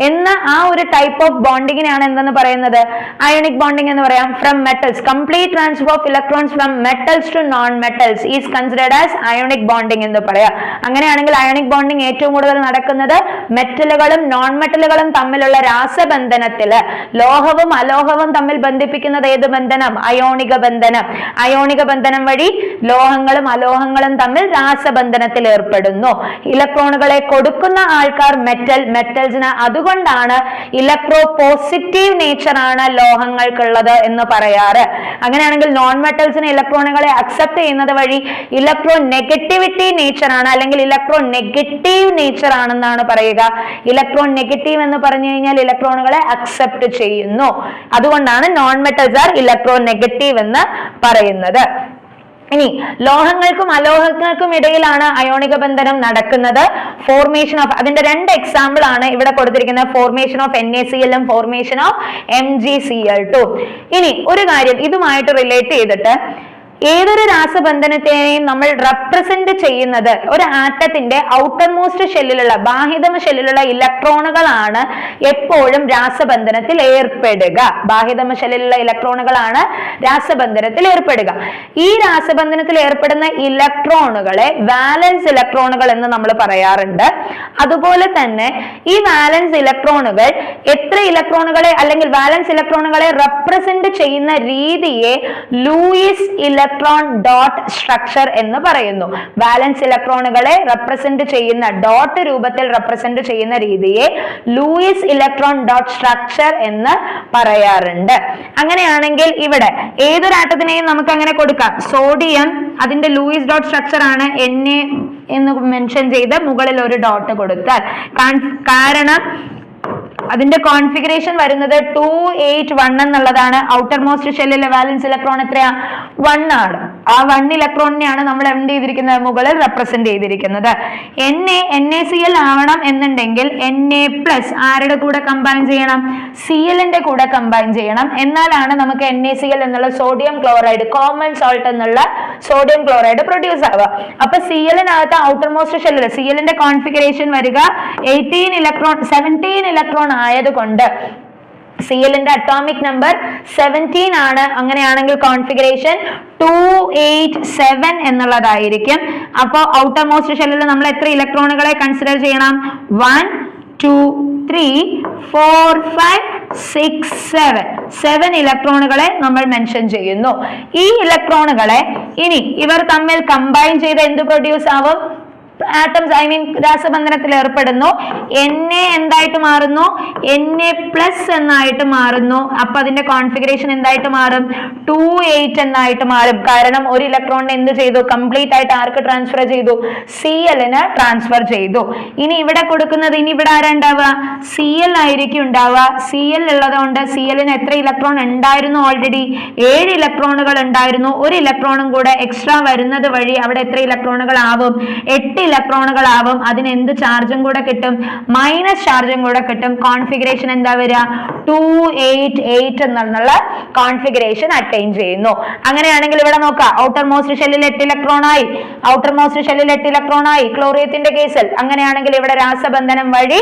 S1: എന്ന ആ ഒരു ടൈപ്പ് ഓഫ് ബോണ്ടിങ്ങിനാണ് എന്തെന്ന് പറയുന്നത്? അയോണിക് ബോണ്ടിങ് എന്ന് പറയാം. From metals, complete transfer of electrons from metals to non metals is considered as ionic bonding എന്ന് പറയാം. അങ്ങനെയാണെങ്കിൽ അയോണിക് ബോണ്ടിങ് ഏറ്റവും കൂടുതൽ നടക്കുന്നത് മെറ്റലുകളും നോൺ മെറ്റലുകളും തമ്മിലുള്ള രാസബന്ധനത്തില്. ലോഹവും അലോഹവും തമ്മിൽ ബന്ധിപ്പിക്കുന്നത് ഏത് ബന്ധനം? അയോണിക ബന്ധനം. അയോണിക ബന്ധനം വഴി ലോഹങ്ങളും അലോഹങ്ങളും തമ്മിൽ രാസബന്ധനത്തിൽ ഏർപ്പെടുന്നു. ഇലക്ട്രോണുകളെ കൊടുക്കുന്ന ആൾക്കാർ മെറ്റൽസിന്. അതുകൊണ്ടാണ് ഇലക്ട്രോ പോസിറ്റീവ് നേച്ചർ ആണ് ലോഹങ്ങൾക്കുള്ളത് എന്ന് പറയാറ്. അങ്ങനെയാണെങ്കിൽ നോൺ മെറ്റൽസിന് ഇലക്ട്രോണുകളെ അക്സെപ്റ്റ് ചെയ്യുന്നത് വഴി ഇലക്ട്രോ നെഗറ്റിവിറ്റി നേച്ചർ ആണ്, അല്ലെങ്കിൽ ഇലക്ട്രോ നെഗറ്റീവ് നേച്ചർ ആണെന്നാണ് പറയുക. ഇലക്ട്രോ നെഗറ്റീവ് എന്ന് പറഞ്ഞു കഴിഞ്ഞാൽ ഇലക്ട്രോണുകളെ അക്സെപ്റ്റ് ചെയ്യുന്നു. അതുകൊണ്ടാണ് non metals are electro negative എന്ന് പറയുന്നത്. ഇനി ലോഹങ്ങൾക്കും അലോഹങ്ങൾക്കും ഇടയിലാണ് അയോണിക ബന്ധനം നടക്കുന്നത്. ഫോർമേഷൻ ഓഫ്, അതിന്റെ രണ്ട് എക്സാമ്പിൾ ആണ് ഇവിടെ കൊടുത്തിരിക്കുന്നത്, ഫോർമേഷൻ ഓഫ് NaCl ഉം ഫോർമേഷൻ ഓഫ് MgCl2. ഇനി ഒരു കാര്യം ഇതുമായിട്ട് റിലേറ്റ് ചെയ്തിട്ട്, ഏതൊരു രാസബന്ധനത്തെയും നമ്മൾ റെപ്രസെന്റ് ചെയ്യുന്നത് ഒരു ആറ്റത്തിന്റെ ഔട്ടർ മോസ്റ്റ് ഷെല്ലിലുള്ള, ബാഹ്യതമ ഷെല്ലിലുള്ള ഇലക്ട്രോണുകളാണ് എപ്പോഴും രാസബന്ധനത്തിൽ ഏർപ്പെടുക. ബാഹ്യതമ ഷെല്ലിലുള്ള ഇലക്ട്രോണുകളാണ് രാസബന്ധനത്തിൽ ഏർപ്പെടുക. ഈ രാസബന്ധനത്തിൽ ഏർപ്പെടുന്ന ഇലക്ട്രോണുകളെ വാലൻസ് ഇലക്ട്രോണുകൾ എന്ന് നമ്മൾ പറയാറുണ്ട്. അതുപോലെ തന്നെ ഈ വാലൻസ് ഇലക്ട്രോണുകൾ എത്ര ഇലക്ട്രോണുകളെ, അല്ലെങ്കിൽ വാലൻസ് ഇലക്ട്രോണുകളെ റെപ്രസെന്റ് ചെയ്യുന്ന രീതിയെ ലൂയിസ് ഇലക്ട്രോൺ ഡോട്ട് സ്ട്രക്ചർ എന്ന് പറയുന്നു. വാലൻസ് ഇലക്ട്രോണുകളെ റെപ്രസെന്റ് ചെയ്യുന്ന, ഡോട്ട് രൂപത്തിൽ റെപ്രസെന്റ് ചെയ്യുന്ന രീതിയെ ലൂയിസ് ഇലക്ട്രോൺ ഡോട്ട് സ്ട്രക്ചർ എന്ന് പറയാറുണ്ട്. അങ്ങനെയാണെങ്കിൽ ഇവിടെ ഏതൊരു ആറ്റത്തിനെയും നമുക്ക് അങ്ങനെ കൊടുക്കാം. സോഡിയം, അതിന്റെ ലൂയിസ് ഡോട്ട് സ്ട്രക്ചർ ആണ് Na എന്ന് മെൻഷൻ ചെയ്ത് മുകളിൽ ഒരു ഡോട്ട് കൊടുത്താൽ, കാരണം അതിന്റെ കോൺഫിഗറേഷൻ വരുന്നത് 281 എന്നുള്ളതാണ്. ഔട്ടർ മോസ്റ്റ് ഷെല്ലിലെ വാലൻസ് ഇലക്ട്രോൺ എത്രയാ? 1 ആണ്. ആ 1 ഇലക്ട്രോണിനെയാണ് നമ്മൾ എന്ത് ചെയ്തിരിക്കുന്നത്? മുകളിൽ റെപ്രസെന്റ് ചെയ്തിരിക്കുന്നത്. NaCl ആവണം എന്നുണ്ടെങ്കിൽ Na+ ആരുടെ കൂടെ കമ്പൈൻ ചെയ്യണം? Cl ന്റെ കൂടെ കമ്പൈൻ ചെയ്യണം. എന്നാലാണ് നമുക്ക് NaCl എന്നുള്ള സോഡിയം ക്ലോറൈഡ്, കോമൺ സോൾട്ട് എന്നുള്ള സോഡിയം ക്ലോറൈഡ് പ്രൊഡ്യൂസ് ആവുക. അപ്പൊ Cl-നകത്ത് ഔട്ടർ മോസ്റ്റ് ഷെല്ലിൽ Cl-ന്റെ കോൺഫിഗറേഷൻ വരിക 17 ഇലക്ട്രോൺ ആയതുകൊണ്ട് Cl-ന്റെ അറ്റോമിക് നമ്പർ 17 ആണ്. അങ്ങനെയാണെങ്കിൽ കോൺഫിഗറേഷൻ 287 എന്നുള്ളതായിരിക്കും. അപ്പോൾ ഔട്ടർ മോസ്റ്റ് ഷെല്ലിൽ നമ്മൾ എത്ര ഇലക്ട്രോണുകളെ കൺസിഡർ ചെയ്യണം? 1 2 3 4 5 6 7 ഇലക്ട്രോണുകളെ നമ്മൾ മെൻഷൻ ചെയ്യുന്നു. ഈ ഇലക്ട്രോണുകളെ ഇനി ഇവർ തമ്മിൽ കമ്പൈൻ ചെയ്ത് എന്ത് പ്രൊഡ്യൂസ് ആവും? ആറ്റംസ് രാസബന്ധനത്തിൽ ഏർപ്പെടുന്നു. Na എന്തായിട്ട് മാറുന്നു? Na+ എന്നായിട്ട് മാറുന്നു. അപ്പൊ അതിന്റെ കോൺഫിഗറേഷൻ എന്തായിട്ട് മാറും? 2,8 എന്നായിട്ട് മാറും. കാരണം ഒരു ഇലക്ട്രോണിനെ എന്ത് ചെയ്തു? കംപ്ലീറ്റ് ആയിട്ട് ആർക്ക് ട്രാൻസ്ഫർ ചെയ്തു? Cl ന് ട്രാൻസ്ഫർ ചെയ്തു. ഇനി ഇവിടെ കൊടുക്കുന്നത്, ഇനി ഇവിടെ ആരാ ഉണ്ടാവുക? Cl ആയിരിക്കും ഉണ്ടാവുക. Cl ഉള്ളതുകൊണ്ട് Cl ന് എത്ര ഇലക്ട്രോൺ ഉണ്ടായിരുന്നു? ഓൾറെഡി 7 ഇലക്ട്രോണുകൾ ഉണ്ടായിരുന്നു. ഒരു ഇലക്ട്രോണും കൂടെ എക്സ്ട്രാ വരുന്നത് വഴി അവിടെ എത്ര ഇലക്ട്രോണുകൾ ആവും? 8 ഇലക്ട്രോണുകൾ ആവും. അതിന് എന്ത് ചാർജും കൂടെ കിട്ടും? മൈനസ് ചാർജും കൂടെ കിട്ടും. കോൺഫിഗറേഷൻ എന്താ വരിക? 288 എന്നുള്ള കോൺഫിഗറേഷൻ അറ്റൈൻ ചെയ്യുന്നു. അങ്ങനെയാണെങ്കിൽ ഇവിടെ നോക്കാം, ഔട്ടർ മോസ്റ്റ് ഷെല്ലിൽ 8 ഇലക്ട്രോൺ ആയി. ഔട്ടർ മോസ്റ്റ് ഷെല്ലിൽ 8 ഇലക്ട്രോൺ ആയി ക്ലോറിയത്തിന്റെ കേസിൽ. അങ്ങനെയാണെങ്കിൽ ഇവിടെ രാസബന്ധനം വഴി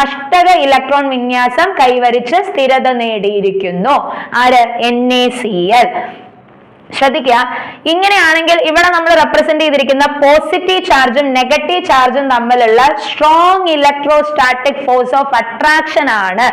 S1: അഷ്ടക ഇലക്ട്രോൺ വിന്യാസം കൈവരിച്ച് സ്ഥിരത നേടിയിരിക്കുന്നു. ആര്? NaCl. ശ്രദ്ധിക്കുക, ഇങ്ങനെയാണെങ്കിൽ ഇവിടെ നമ്മൾ റെപ്രസെന്റ് ചെയ്തിരിക്കുന്ന പോസിറ്റീവ് ചാർജും നെഗറ്റീവ് ചാർജും തമ്മിലുള്ള strong electrostatic force of attraction ആണ്.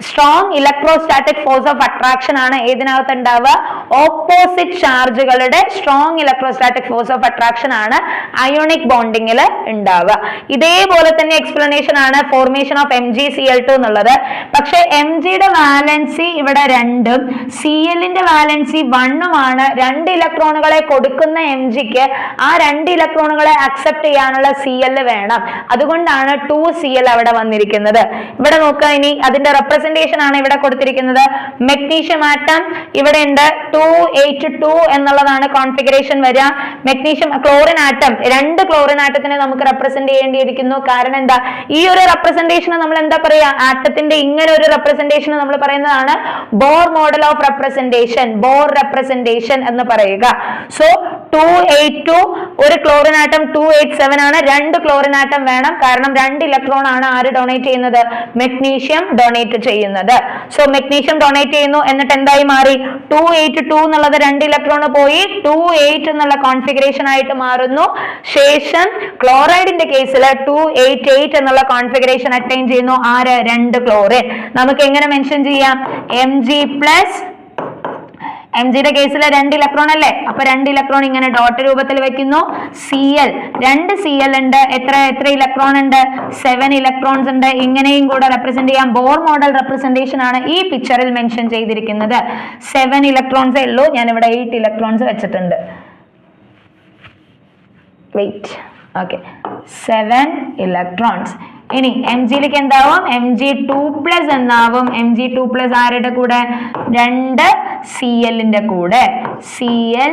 S1: Strong electrostatic force of attraction ആണ് ഏതിനകത്ത് ഉണ്ടാവുക? ഓപ്പോസിറ്റ് ചാർജുകളുടെ strong electrostatic force of attraction ആണ് അയോണിക് ബോണ്ടിങ്ങിൽ ഉണ്ടാവുക. ഇതേപോലെ തന്നെ എക്സ്പ്ലനേഷൻ ആണ് ഫോർമേഷൻ ഓഫ് MgCl2 എന്നുള്ളത്. പക്ഷെ Mgയുടെ വാലൻസി ഇവിടെ 2ഉം Clന്റെ വാലൻസി 1ഉമാണ്. 2 ഇലക്ട്രോണുകളെ കൊടുക്കുന്ന Mgക്ക് ആ 2 ഇലക്ട്രോണുകളെ അക്സെപ്റ്റ് ചെയ്യാനുള്ള Cl വേണം. അതുകൊണ്ടാണ് 2Cl അവിടെ വന്നിരിക്കുന്നത്. ഇവിടെ നോക്കുക, ഇനി അതിന്റെ റെപ്രസെന്റേഷൻ ആണ് ഇവിടെ കൊടുത്തിരിക്കുന്നത്. മെഗ്നീഷ്യം ആറ്റം ഇവിടെ ഉണ്ട്, 282 എന്നുള്ളതാണ് കോൺഫിഗറേഷൻ വരിക. മെഗ്നീഷ്യം ക്ലോറിൻ ആറ്റം, 2 ക്ലോറിൻ ആറ്റത്തിനെ നമുക്ക് റെപ്രസെന്റ് ചെയ്യേണ്ടിയിരിക്കുന്നു. കാരണം എന്താ? ഈ ഒരു റെപ്രസെന്റേഷൻ നമ്മൾ എന്താ പറയാ? ആറ്റത്തിന്റെ ഇങ്ങനെ ഒരു റെപ്രസെന്റേഷൻ നമ്മൾ പറയുന്നതാണ് Bohr model of representation, Bohr representation എന്ന് പറയുക. സോ 282 ഒരു ക്ലോറിൻ ആറ്റം, 287 ആണ്. 2 ക്ലോറിൻ ആറ്റം വേണം. കാരണം 2 ഇലക്ട്രോൺ ആണ് ആര് ഡൊണേറ്റ് ചെയ്യുന്നത്? മെഗ്നീഷ്യം ഡൊണേറ്റ് ചെയ്യുന്നത്. സോ മെഗ്നീഷ്യം ഡൊണേറ്റ് ചെയ്യുന്നു. എന്നിട്ട് എന്തായി മാറി? 282 എന്നുള്ളത് 2 ഇലക്ട്രോൺ പോയി 28 എന്നുള്ള കോൺഫിഗറേഷൻ ആയിട്ട് മാറുന്നു. ശേഷം ക്ലോറൈഡിന്റെ കേസിൽ 288 എന്നുള്ള കോൺഫിഗറേഷൻ അറ്റൈൻ ചെയ്യുന്നു. ആര്? 2 ക്ലോറിൻ. നമുക്ക് എങ്ങനെ മെൻഷൻ ചെയ്യാം? Mg+. Mgയുടെ കേസിൽ 2 ഇലക്ട്രോൺ അല്ലേ? അപ്പൊ 2 ഇലക്ട്രോൺ ഇങ്ങനെ ഡോട്ട് രൂപത്തിൽ വെക്കുന്നു. Cl 2 Cl ഉണ്ട്. എത്ര ഇലക്ട്രോൺ ഉണ്ട്? 7 ഇലക്ട്രോൺസ് ഉണ്ട്. ഇങ്ങനെയും കൂടെ റെപ്രസെന്റ് ചെയ്യാം. ബോർ മോഡൽ റെപ്രസെന്റേഷൻ ആണ് ഈ പിക്ചറിൽ മെൻഷൻ ചെയ്തിരിക്കുന്നത്. 7 ഇലക്ട്രോൺസേ ഉള്ളൂ. ഞാൻ ഇവിടെ 8 ഇലക്ട്രോൺസ് വെച്ചിട്ടുണ്ട്. വെയിറ്റ്. Okay, 7 electrons. ഇനി Mgയിലേക്ക് എന്താവും? Mg2+ എന്നാവും. Mg2+ ആരുടെ കൂടെ? 2 Clന്റെ കൂടെ. Cl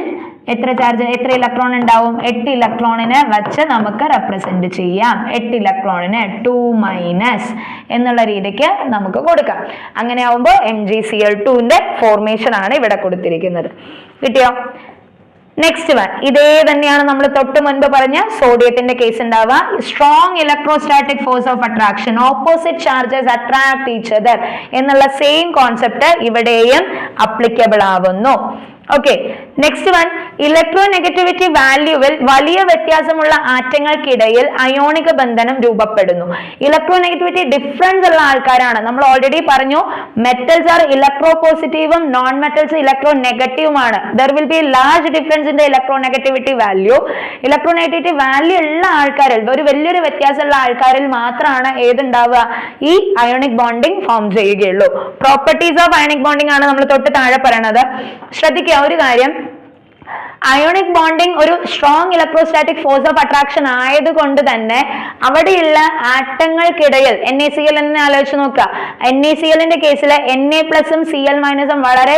S1: എത്ര ചാർജ്, എത്ര ഇലക്ട്രോൺ ഉണ്ടാവും? 8 ഇലക്ട്രോണിനെ വെച്ച് നമുക്ക് റെപ്രസെന്റ് ചെയ്യാം. 8 ഇലക്ട്രോണിന് 2- എന്നുള്ള രീതിക്ക് നമുക്ക് കൊടുക്കാം. അങ്ങനെ ആവുമ്പോൾ MgCl2ന്റെ ഫോർമേഷൻ ആണ് ഇവിടെ കൊടുത്തിരിക്കുന്നത്. കിട്ടിയോ? നെക്സ്റ്റ് വൺ, ഇതേ തന്നെയാണ് നമ്മൾ തൊട്ട് മുൻപ് പറഞ്ഞ സോഡിയത്തിന്റെ കേസ് ഉണ്ടാവുക. Strong electrostatic force of attraction, opposite charges attract each other എന്നുള്ള സെയിം കോൺസെപ്റ്റ് ഇവിടെയും അപ്ലിക്കബിൾ ആവുന്നു. ഓക്കെ, നെക്സ്റ്റ് വൺ, ഇലക്ട്രോനെഗറ്റിവിറ്റി വാല്യൂവിൽ വലിയ വ്യത്യാസമുള്ള ആറ്റങ്ങൾക്കിടയിൽ അയോണിക ബന്ധനം രൂപപ്പെടുന്നു. ഇലക്ട്രോനെഗറ്റിവിറ്റി ഡിഫറൻസ് ഉള്ള ആൾക്കാരാണ്. നമ്മൾ ഓൾറെഡി പറഞ്ഞു, മെറ്റൽസ് ആർ ഇലക്ട്രോ പോസിറ്റീവും നോൺ മെറ്റൽസ് ഇലക്ട്രോ നെഗറ്റീവുമാണ്. There will be large difference in the electronegativity value. Electronegativity value ഉള്ള ആൾക്കാരിൽ, ഒരു വലിയൊരു വ്യത്യാസമുള്ള ആൾക്കാരിൽ മാത്രമാണ് ഏതുണ്ടാവുക? ഈ അയോണിക് ബോണ്ടിങ് ഫോം ചെയ്യുകയുള്ളൂ. പ്രോപ്പർട്ടീസ് ഓഫ് അയോണിക് ബോണ്ടിങ് ആണ് നമ്മൾ തൊട്ട് താഴെ പറയണത്. ശ്രദ്ധിക്കുക ഒരു കാര്യം, അയോണിക് ബോണ്ടിങ് ഒരു strong electrostatic force of attraction ആയതുകൊണ്ട് തന്നെ അവിടെയുള്ള ആറ്റങ്ങൾക്കിടയിൽ NaCl തന്നെ ആലോചിച്ച് നോക്കുക. NaClന്റെ കേസിൽ Na+ഉം Cl- വളരെ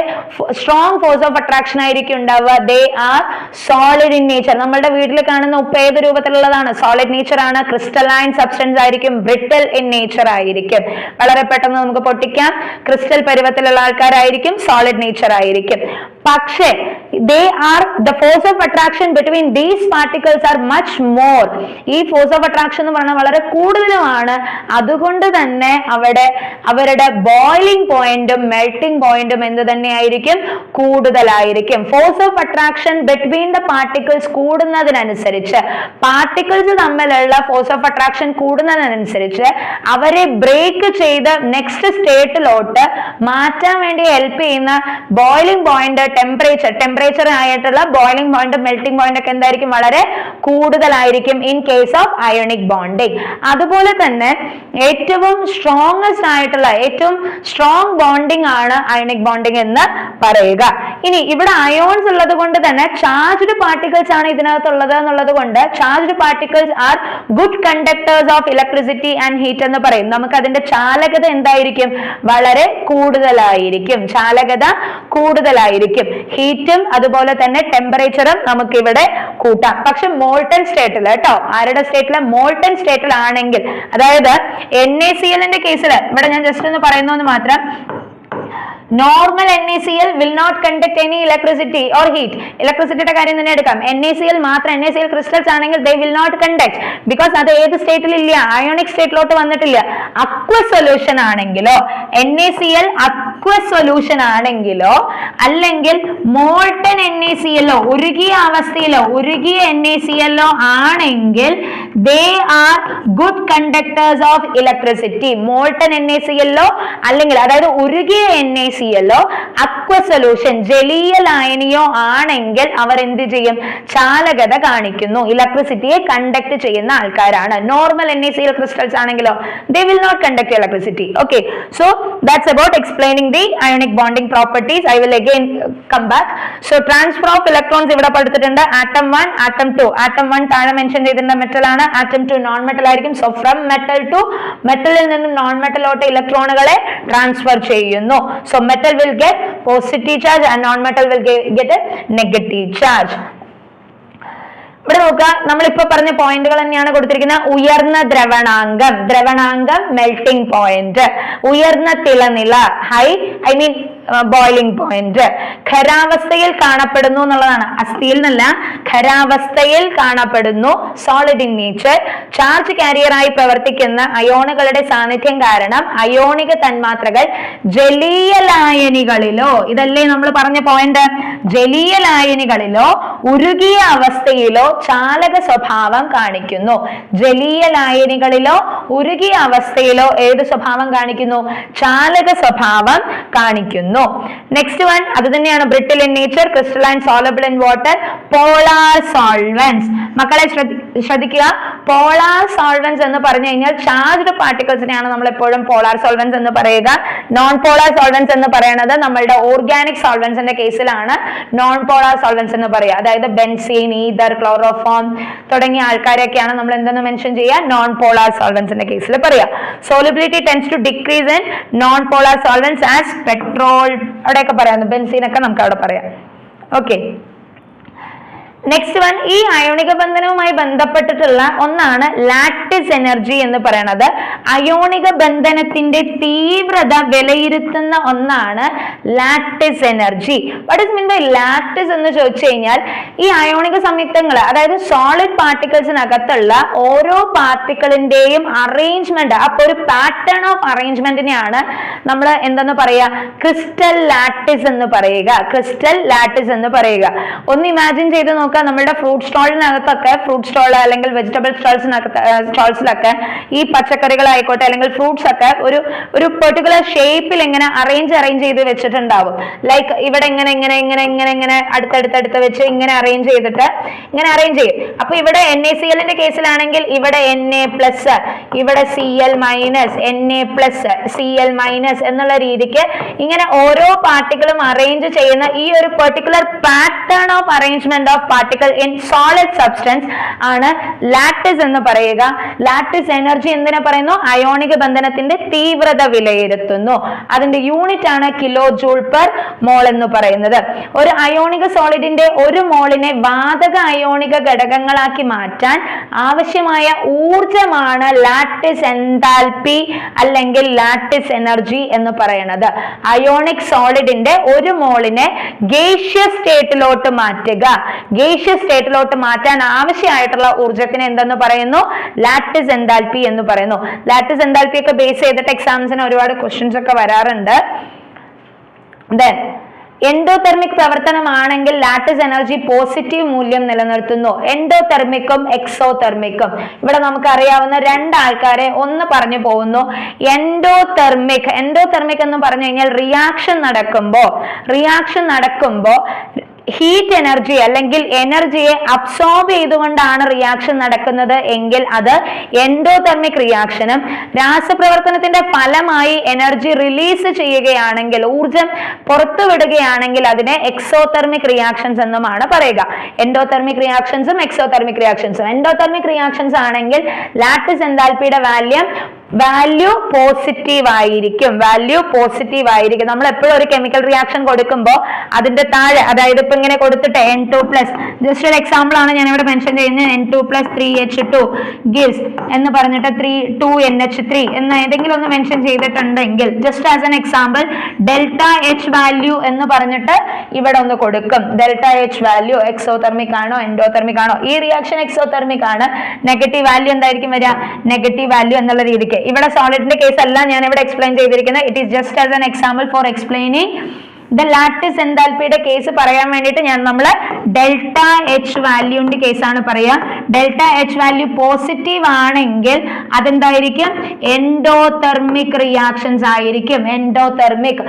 S1: സ്ട്രോങ് ഫോഴ്സ് ഓഫ് അട്രാക്ഷൻ ആയിരിക്കും ഉണ്ടാവുക. They are solid in nature. നമ്മുടെ വീട്ടിൽ കാണുന്ന ഉപ്പ് ഏത് രൂപത്തിലുള്ളതാണ്? സോളിഡ് നേച്ചർ ആണ്. ക്രിസ്റ്റലൈൻ സബ്സ്റ്റൻസ് ആയിരിക്കും. ബ്രിട്ടിൽ ഇൻ നേച്ചർ ആയിരിക്കും. വളരെ പെട്ടെന്ന് നമുക്ക് പൊട്ടിക്കാം. ക്രിസ്റ്റൽ പരുവത്തിലുള്ള ആൾക്കാരായിരിക്കും. സോളിഡ് നേച്ചർ ആയിരിക്കും. പക്ഷേ they are the force of attraction between these particles are much more. ഈ ഫോഴ്സ് ഓഫ് അട്രാക്ഷൻ എന്ന് പറഞ്ഞാൽ വളരെ കൂടുതലുമാണ്. അതുകൊണ്ട് തന്നെ അവരുടെ ബോയിലിംഗ് പോയിന്റും മെൽറ്റിംഗ് പോയിന്റും എന്ത് തന്നെയായിരിക്കും? കൂടുതലായിരിക്കും. Force of attraction between the particles കൂടുന്നതിനനുസരിച്ച്, പാർട്ടിക്കിൾസ് തമ്മിലുള്ള ഫോഴ്സ് ഓഫ് അട്രാക്ഷൻ കൂടുന്നതിനനുസരിച്ച് അവരെ ബ്രേക്ക് ചെയ്ത് നെക്സ്റ്റ് സ്റ്റേറ്റിലോട്ട് മാറ്റാൻ വേണ്ടി ഹെൽപ്പ് ചെയ്യുന്ന ബോയിലിംഗ് പോയിന്റ് ടെമ്പറേച്ചർ ടെമ്പറേച്ചർ ആയിട്ടുള്ള ബോയിലിംഗ് പോയിന്റ് മെൽറ്റിംഗ് പോയിന്റ് ഒക്കെ എന്തായിരിക്കും വളരെ കൂടുതലായിരിക്കും in case of ionic bonding. അതുപോലെ തന്നെ ഏറ്റവും സ്ട്രോങ്സ്റ്റ് ആയിട്ടുള്ള ഏറ്റവും സ്ട്രോങ് ബോണ്ടിങ് ആണ് അയോണിക് ബോണ്ടിങ് എന്ന് പറയുക. ഇനി ഇവിടെ അയോൺസ് ഉള്ളത് കൊണ്ട് തന്നെ ചാർജ്ഡ് പാർട്ടിക്കിൾസ് ആണ് ഇതിനകത്തുള്ളത് എന്നുള്ളത് കൊണ്ട് charged particles are good conductors of electricity and heat എന്ന് പറയും. നമുക്ക് അതിന്റെ ചാലകത എന്തായിരിക്കും? വളരെ കൂടുതലായിരിക്കും. ചാലകത കൂടുതലായിരിക്കും. ഹീറ്റും അതുപോലെ തന്നെ ടെമ്പറേച്ചറും നമുക്ക് ഇവിടെ കൂട്ടാം. പക്ഷെ മോൾട്ടൺ സ്റ്റേറ്റിൽ കേട്ടോ, ആരുടെ സ്റ്റേറ്റിൽ? മോൾട്ടൺ സ്റ്റേറ്റിൽ ആണെങ്കിൽ, അതായത് NaCl കേസിൽ ഇവിടെ ഞാൻ ജസ്റ്റ് ഒന്ന് പറയുന്നു മാത്രം, normal NaCl will not conduct any electricity or heat. ഇലക്ട്രിസിറ്റിയുടെ കാര്യം തന്നെ എടുക്കാം. NaCl മാത്രം, NaCl ക്രിസ്റ്റൽസ് ആണെങ്കിൽ they will not conduct because അത് ഏത് സ്റ്റേറ്റിൽ ഇല്ല? അയോണിക് സ്റ്റേറ്റിലോട്ട് വന്നിട്ടില്ല. അക്വസ് സൊല്യൂഷൻ ആണെങ്കിലോ, NaCl അക്വസ് സൊല്യൂഷൻ ആണെങ്കിലോ അല്ലെങ്കിൽ മോൾട്ടൺ NaCl ഉരുകിയ അവസ്ഥയിലോ ഉരുകിയ NaCl ആണെങ്കിൽ they are good conductors of electricity. Molten NaCl അല്ലെങ്കിൽ അതായത് ഉരുകിയ NaCl അക്വ സൊല്യൂഷൻ ജലീയ ലായനിയോ ആണെങ്കിൽ അവർ എന്ത് ചെയ്യും? ചാലകത കാണിക്കുന്നു. ഇലക്ട്രിസിറ്റിയെ കണ്ടക്ട് ചെയ്യുന്ന ആൾക്കാരാണ്. നോർമൽ NaCl ക്രിസ്റ്റൽസ് ആണെങ്കിലോ they will not conduct electricity. Okay, so that's about explaining the ionic bonding properties. I will again come back. So transfer of electrons ഇവിടെ പഠിച്ചിട്ടുണ്ട്. atom 1 atom 2. atom 1 താഴെ മെൻഷൻ ചെയ്തിട്ടുണ്ട് metal ആണ്. atom 2 non metal ആയിരിക്കും. so from metal to മെറ്റലിൽ നിന്നും non മെറ്റലിലോട്ട് ഇലക്ട്രോണുകളെ transfer ചെയ്യുന്നു. so metal will get positive charge and non-metal will get a negative charge. ഇവിടെ നോക്കുക, നമ്മളിപ്പോ പറഞ്ഞ പോയിന്റുകൾ തന്നെയാണ് കൊടുത്തിരിക്കുന്നത്. ഉയർന്ന ദ്രവണാങ്കം മെൽറ്റിംഗ് പോയിന്റ്, ഉയർന്ന തിളനില ഹൈ ബോയിലിംഗ് പോയിന്റ്, ഖരാവസ്ഥയിൽ കാണപ്പെടുന്നു എന്നുള്ളതാണ്. അസ്ഥിയിൽ നിന്നല്ല, ഖരാവസ്ഥയിൽ കാണപ്പെടുന്നു. സോളിഡ് ഇൻ നേച്ചർ, ചാർജ് കാരിയറായി പ്രവർത്തിക്കുന്ന അയോണുകളുടെ സാന്നിധ്യം കാരണം അയോണിക തന്മാത്രകൾ ജലീയ ലായനികളിലോ, ഇതല്ലേ നമ്മൾ പറഞ്ഞ പോയിന്റ്, ജലീയ ലായനികളിലോ ഉരുകിയ അവസ്ഥയിലോ ചാലക സ്വഭാവം കാണിക്കുന്നു. ജലീയ ലായനികളിലോ ഉരുകിയ അവസ്ഥയിലോ ഏത് സ്വഭാവം കാണിക്കുന്നു? ചാലക സ്വഭാവം കാണിക്കുന്നു. നെക്സ്റ്റ് വൺ അത് തന്നെയാണ്. Brittle in nature, crystalline, soluble in water, polar solvents. മക്കളെ ശ്രദ്ധിക്കുക, പോളാർ സോൾവെന്റ്സ് എന്ന് പറഞ്ഞു കഴിഞ്ഞാൽ ചാർജ്ഡ് പാർട്ടിക്കിൾസിനെയാണ് നമ്മൾ എപ്പോഴും പോളാർ സോൾവെന്റ്സ് എന്ന് പറയുക. നോൺ പോളാർ സോൾവെന്റ്സ് എന്ന് പറയുന്നത് നമ്മളുടെ ഓർഗാനിക് സോൾവെന്റ്സിന്റെ കേസിലാണ് നോൺ പോളാർ സോൾവെന്റ്സ് എന്ന് പറയുക. അതായത് ബെൻസീൻ, ഈതർ, ക്ലോറോഫോം തുടങ്ങിയ ആൾക്കാരെയൊക്കെയാണ് നമ്മൾ എന്തെന്ന് മെൻഷൻ ചെയ്യുക? നോൺ പോളാർ സോൾവെന്റ്സിന്റെ കേസിൽ പറയുക. Solubility tends to decrease in non polar solvents as petrol, അവിടെയൊക്കെ പറയാം, ബെൻസീനൊക്കെ നമുക്ക് അവിടെ പറയാം. ഓക്കെ, നെക്സ്റ്റ് വൺ, ഈ അയോണിക ബന്ധനവുമായി ബന്ധപ്പെട്ടിട്ടുള്ള ഒന്നാണ് ലാറ്റിസ് എനർജി എന്ന് പറയുന്നത്. അയോണിക ബന്ധനത്തിന്റെ തീവ്രത വിലയിരുത്തുന്ന ഒന്നാണ് lattice energy. What is mean by lattice എന്ന് ചോദിച്ചു കഴിഞ്ഞാൽ, ഈ അയോണിക സംയുക്തങ്ങൾ, അതായത് സോളിഡ് പാർട്ടിക്കിൾസിനകത്തുള്ള ഓരോ പാർട്ടിക്കിളിന്റെയും അറേഞ്ച്മെന്റ്, അപ്പൊ ഒരു പാറ്റേൺ ഓഫ് അറേഞ്ച്മെന്റിനെയാണ് നമ്മൾ എന്തെന്ന് പറയുക? ക്രിസ്റ്റൽ ലാറ്റിസ് എന്ന് പറയുക. ക്രിസ്റ്റൽ ലാറ്റിസ് എന്ന് പറയുക. ഒന്ന് ഇമാജിൻ ചെയ്ത് നോക്കുക, നമ്മുടെ ഫ്രൂട്ട് സ്റ്റോളിനകത്തൊക്കെ, ഫ്രൂട്ട് സ്റ്റോൾ അല്ലെങ്കിൽ വെജിറ്റബിൾ സ്റ്റോൾസിലൊക്കെ ഈ പച്ചക്കറികളായിക്കോട്ടെ അല്ലെങ്കിൽ ഫ്രൂട്ട്സ് ഒക്കെ ഒരു പെർട്ടിക്കുലർ ഷേപ്പിൽ ഇങ്ങനെ അറേഞ്ച് ചെയ്ത് വെച്ചിട്ടുണ്ടാവും. ലൈക്ക് ഇവിടെ ഇങ്ങനെ അടുത്തടുത്ത് വെച്ച് ഇങ്ങനെ അറേഞ്ച് ചെയ്തിട്ട് ഇങ്ങനെ അറേഞ്ച് ചെയ്യും. അപ്പൊ ഇവിടെ NaClന്റെ കേസിലാണെങ്കിൽ ഇവിടെ Na+, ഇവിടെ Cl-, Na+, Cl- എന്നുള്ള രീതിക്ക് ഇങ്ങനെ ഓരോ പാർട്ടിക്കിളും അറേഞ്ച് ചെയ്യുന്ന ഈ ഒരു particular pattern of arrangement of particle in solid substance ആണ് ലാറ്റിസ് എന്ന് പറയുക. ലാറ്റിസ് എനർജി എന്തിനെ പറയുന്നു? അയോണിക ബന്ധനത്തിന്റെ തീവ്രത വിലയിരുത്തുന്നു. അതിന്റെ യൂണിറ്റ് ആണ് കിലോ ജൂൾ പെർ മോൾ എന്ന് പറയുന്നത്. ഒരു അയോണിക സോളിഡിന്റെ ഒരു മോളിനെ വാതക അയോണിക ഘടകങ്ങളാക്കി മാറ്റാൻ ആവശ്യമായ ഊർജമാണ് ലാറ്റിസ് എൻതാൽപി അല്ലെങ്കിൽ ലാറ്റിസ് എനർജി എന്ന് പറയുന്നത്. അയോണിക് സോളിഡിന്റെ ഒരു മോളിനെ ഗേഷ്യസ് സ്റ്റേറ്റിലോട്ട് മാറ്റുക, ഗേഷ്യസ് സ്റ്റേറ്റിലോട്ട് മാറ്റാൻ ആവശ്യമായിട്ടുള്ള ഊർജത്തിന് എന്തെന്ന് പറയുന്നു? ലാറ്റിസ് എൻതാൽപി എന്ന് പറയുന്നു. ലാറ്റിസ് എൻതാൽപി ഒക്കെ ബേസ് ചെയ്തിട്ട് എക്സാംസിന് ഒരുപാട് ക്വസ്റ്റ്യൻസ് ഒക്കെ വരാറുണ്ട്. ദെൻ എൻഡോതെർമിക് പ്രവർത്തനമാണെങ്കിൽ ലാറ്റിസ് എനർജി പോസിറ്റീവ് മൂല്യം നിലനിർത്തുന്നു. എൻഡോതെർമിക്കും എക്സോതെർമിക്കും. ഇവിടെ നമുക്ക് അറിയാവുന്ന രണ്ടാൾക്കാരെ ഒന്ന് പറഞ്ഞു പോകുന്നു. എൻഡോതെർമിക് എന്ന് പറഞ്ഞു കഴിഞ്ഞാൽ റിയാക്ഷൻ നടക്കുമ്പോ ഹീറ്റ് എനർജി അല്ലെങ്കിൽ എനർജിയെ അബ്സോർബ് ചെയ്തുകൊണ്ടാണ് റിയാക്ഷൻ നടക്കുന്നത് എങ്കിൽ അത് എൻഡോതെർമിക് റിയാക്ഷനും, രാസപ്രവർത്തനത്തിന്റെ ഫലമായി എനർജി റിലീസ് ചെയ്യുകയാണെങ്കിൽ, ഊർജം പുറത്തുവിടുകയാണെങ്കിൽ അതിനെ എക്സോതെർമിക് റിയാക്ഷൻസ് എന്നുമാണ് പറയുക. എൻഡോതെർമിക് റിയാക്ഷൻസും എക്സോതെർമിക് റിയാക്ഷൻസും. എൻഡോതെർമിക് റിയാക്ഷൻസ് ആണെങ്കിൽ ലാറ്റിസ് എൻതാൽപ്പിയുടെ വാല്യൂ പോസിറ്റീവ് ആയിരിക്കും. നമ്മൾ എപ്പോഴും ഒരു കെമിക്കൽ റിയാക്ഷൻ കൊടുക്കുമ്പോൾ അതിന്റെ താഴെ, അതായത് ഇപ്പൊ ഇങ്ങനെ കൊടുത്തിട്ട് N2+, ജസ്റ്റ് ഒരു എക്സാമ്പിൾ ആണ് ഞാൻ ഇവിടെ മെൻഷൻ ചെയ്യുന്നത്, N2+ 3H2 gives എന്ന് പറഞ്ഞിട്ട് 2NH3 എന്ന് ഏതെങ്കിലും ഒന്ന് മെൻഷൻ ചെയ്തിട്ടുണ്ടെങ്കിൽ, just as an example delta H value എന്ന് പറഞ്ഞിട്ട് ഇവിടെ ഒന്ന് കൊടുക്കും. ഡെൽറ്റ എച്ച് വാല്യൂ എക്സോതെർമിക് ആണോ എൻഡോതെർമിക് ആണോ? ഈ റിയാക്ഷൻ എക്സോതെർമിക് ആണ്. നെഗറ്റീവ് വാല്യൂ എന്തായിരിക്കും വരിക? നെഗറ്റീവ് വാല്യൂ എന്നുള്ള രീതിക്ക്. ഇവിടെ സോളിഡിന്റെ കേസ് അല്ല ഞാൻ ഇവിടെ എക്സ്പ്ലെയിൻ ചെയ്തിരിക്കുന്നത്. It is just as an example for explaining the lattice എൻതാൽപ്പിയുടെ കേസ് പറയാൻ വേണ്ടിയിട്ട് നമ്മൾ ഡെൽറ്റ എച്ച് വാല്യൂന്റെ കേസാണ് പറയാ. ഡെൽറ്റ എച്ച് വാല്യൂ പോസിറ്റീവ് ആണെങ്കിൽ അതെന്തായിരിക്കും? എൻഡോതെർമിക് റിയാക്ഷൻസ് ആയിരിക്കും. എൻഡോതെർമിക്,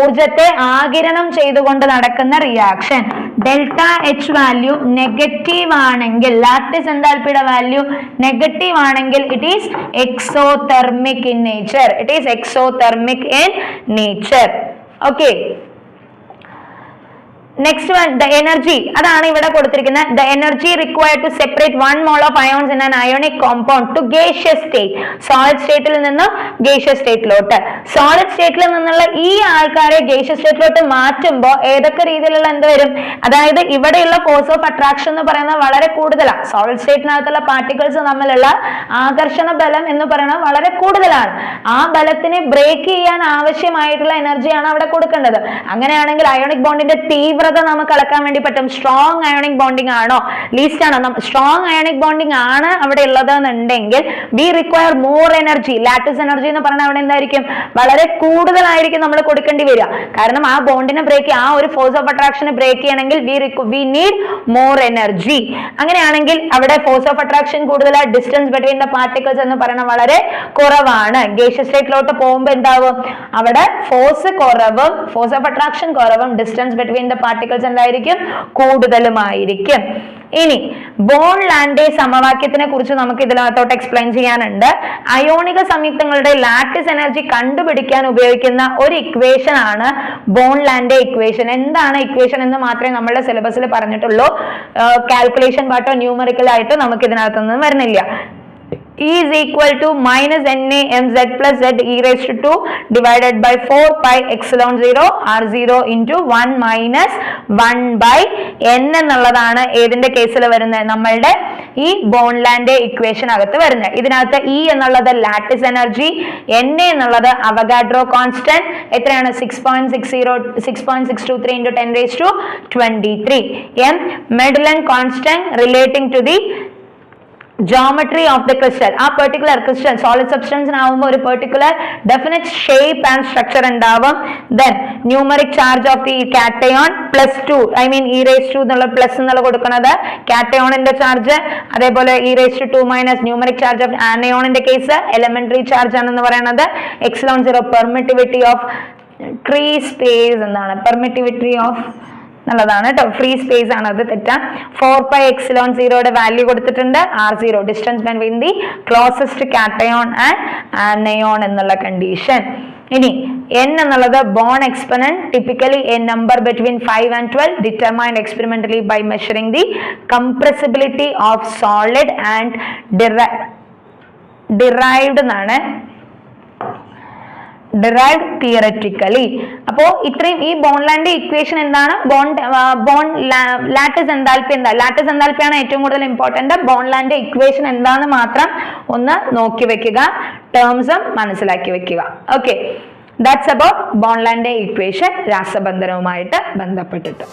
S1: ഊർജത്തെ ആഗിരണം ചെയ്തുകൊണ്ട് നടക്കുന്ന reaction. Delta H value negative ആണെങ്കിൽ, ലാറ്റിസ് എൻതാൽപ്പിയുടെ വാല്യൂ നെഗറ്റീവ് ആണെങ്കിൽ it is exothermic in nature. Okay. Next one, the energy. അതാണ് ഇവിടെ കൊടുത്തിരിക്കുന്നത്. The energy required to separate 1 mole of ions in an ionic compound to gaseous state. Solid സ്റ്റേറ്റിൽ നിന്ന് gaseous സ്റ്റേറ്റിലോട്ട്. Solid സ്റ്റേറ്റിൽ നിന്നുള്ള ഈ ആൾക്കാരെ ഗേഷ്യസ് സ്റ്റേറ്റിലോട്ട് മാറ്റുമ്പോൾ ഏതൊക്കെ രീതിയിലുള്ള എന്ത് വരും? അതായത് ഇവിടെയുള്ള ഫോഴ്സ് ഓഫ് അട്രാക്ഷൻ എന്ന് പറയുന്നത് വളരെ കൂടുതലാണ്. സോളിഡ് സ്റ്റേറ്റിനകത്തുള്ള പാർട്ടിക്കിൾസ് തമ്മിലുള്ള ആകർഷണ ബലം എന്ന് പറയുന്നത് വളരെ കൂടുതലാണ്. ആ ബലത്തിനെ ബ്രേക്ക് ചെയ്യാൻ ആവശ്യമായിട്ടുള്ള എനർജിയാണ് അവിടെ കൊടുക്കേണ്ടത്. അങ്ങനെയാണെങ്കിൽ അയോണിക് ബോണ്ടിന്റെ തീവ്രത നമുക്ക് അളക്കാൻ വേണ്ടി പറ്റും. സ്ട്രോങ് അയോണിക് ബോണ്ടിങ് ആണോ, ലീസ്റ്റ് ആണോ? സ്ട്രോങ് അയോണിക് ബോണ്ടിങ് ആണ് അവിടെ ഉള്ളത് എന്നുണ്ടെങ്കിൽ V require more energy. Lattice energy എന്ന് പറഞ്ഞാൽ അവിടെ എന്തായിരിക്കും? വളരെ കൂടുതലായിരിക്കും നമ്മൾ കൊടുക്കേണ്ടി വരിക. കാരണം ആ ബോണ്ടിനെ ബ്രേക്ക്, ആ ഒരു ഫോഴ്സ് ഓഫ് അട്രാക്ഷനെ ബ്രേക്ക് ചെയ്യണമെങ്കിൽ വി നീഡ് മോർ എനർജി. അങ്ങനെയാണെങ്കിൽ അവിടെ ഫോഴ്സ് ഓഫ് അട്രാക്ഷൻ കൂടുതലാണ്, ഡിസ്റ്റൻസ് ബിറ്റ്വീൻ ദ പാർട്ടിക്കിൾസ് എന്ന് പറയുന്നത് വളരെ കുറവാണ്. ഗേഷ്യസ് സ്റ്റേറ്റിലോട്ട് പോകുമ്പോൾ എന്താവും? അവിടെ ഫോഴ്സ് കുറവും, ഫോഴ്സ് ഓഫ് അട്രാക്ഷൻ കുറവും, ഡിസ്റ്റൻസ് ബിറ്റ്വീൻ ദ പാർട്ടിക്കിൾസ് എന്തായിരിക്കും? കൂടുതലുമായിരിക്കും. ഇനി ബോൺ-ലാൻഡെ സമവാക്യത്തിനെ കുറിച്ച് നമുക്ക് ഇതിനകത്തോട്ട് എക്സ്പ്ലെയിൻ ചെയ്യാനുണ്ട്. അയോണിക സംയുക്തങ്ങളുടെ ലാറ്റിസ് എനർജി കണ്ടുപിടിക്കാൻ ഉപയോഗിക്കുന്ന ഒരു ഇക്വേഷൻ ആണ് ബോൺ-ലാൻഡെ ഇക്വേഷൻ. എന്താണ് ഇക്വേഷൻ എന്ന് മാത്രമേ നമ്മളുടെ സിലബസിൽ പറഞ്ഞിട്ടുള്ളൂ. കാൽക്കുലേഷൻ പാർട്ടോ ന്യൂമറിക്കൽ ആയിട്ട് നമുക്ക് ഇതിനകത്തൊന്നും വരുന്നില്ല. E is equal to minus Na mz plus z e raised to 2 divided by 4 pi epsilon 0 r0 into 1 minus 1 by n എന്നുള്ളതാണ് ഏതിന്റെ കേസിൽ വരുന്നത്? നമ്മളുടെ ഈ ബോൺ-ലാൻഡെ ഇക്വേഷൻ അകത്ത് വരുന്നത്. ഇതിനകത്ത് E എന്നുള്ളത് ലാറ്റിസ് എനർജി, Na എന്നുള്ളത് അവഗാഡ്രോ കോൺസ്റ്റന്റ് എത്രയാണ്? 6.623 into 10 raised to 23. M Madelung constant relating to the geometry of the crystal. ആ particular crystal solid substance ആവുമ്പോൾ ഒരു particular definite shape and structure ഉണ്ടാവും. Then numeric charge of the cation +2, I mean e raised to എന്നുള്ള plus എന്നുള്ള കൊടുക്കുന്നത് കാറ്റയോണിന്റെ charge. അതേപോലെ e raised to 2 minus numeric charge of anioniന്റെ കേസ് elementary charge ആണെന്ന് പറയുന്നത് epsilon 0. permittivity of free space എന്താണ്? permittivity of എന്നുള്ളതാണ് കേട്ടോ. ഫ്രീ സ്പേസ് ആണ്, അത് തെറ്റാ. 4 pi epsilon 0യുടെ വാല്യൂ കൊടുത്തിട്ടുണ്ട്. r0 distance between the closest cation and anion എന്നുള്ള കണ്ടീഷൻ. ഇനി n എന്നുള്ളത് Born exponent, typically a number between 5 and 12 determined experimentally by measuring the compressibility of solid and derived എന്നാണ്, derived theoretically. അപ്പോൾ ഇത്രയും ഈ ബോൺ-ലാൻഡെ equation എന്താണ്? Lattice enthalpy എന്താ? Lattice enthalpy ആണ് ഏറ്റവും കൂടുതൽ ഇമ്പോർട്ടന്റ്. ബോൺ-ലാൻഡെ ഇക്വേഷൻ എന്താന്ന് മാത്രം ഒന്ന് നോക്കി വെക്കുക, ടേംസും മനസ്സിലാക്കി വെക്കുക. ഓക്കെ, ദാറ്റ്സ് അബൌട്ട് ബോൺ-ലാൻഡെ ഇക്വേഷൻ രാസബന്ധനവുമായിട്ട് ബന്ധപ്പെട്ടിട്ട്.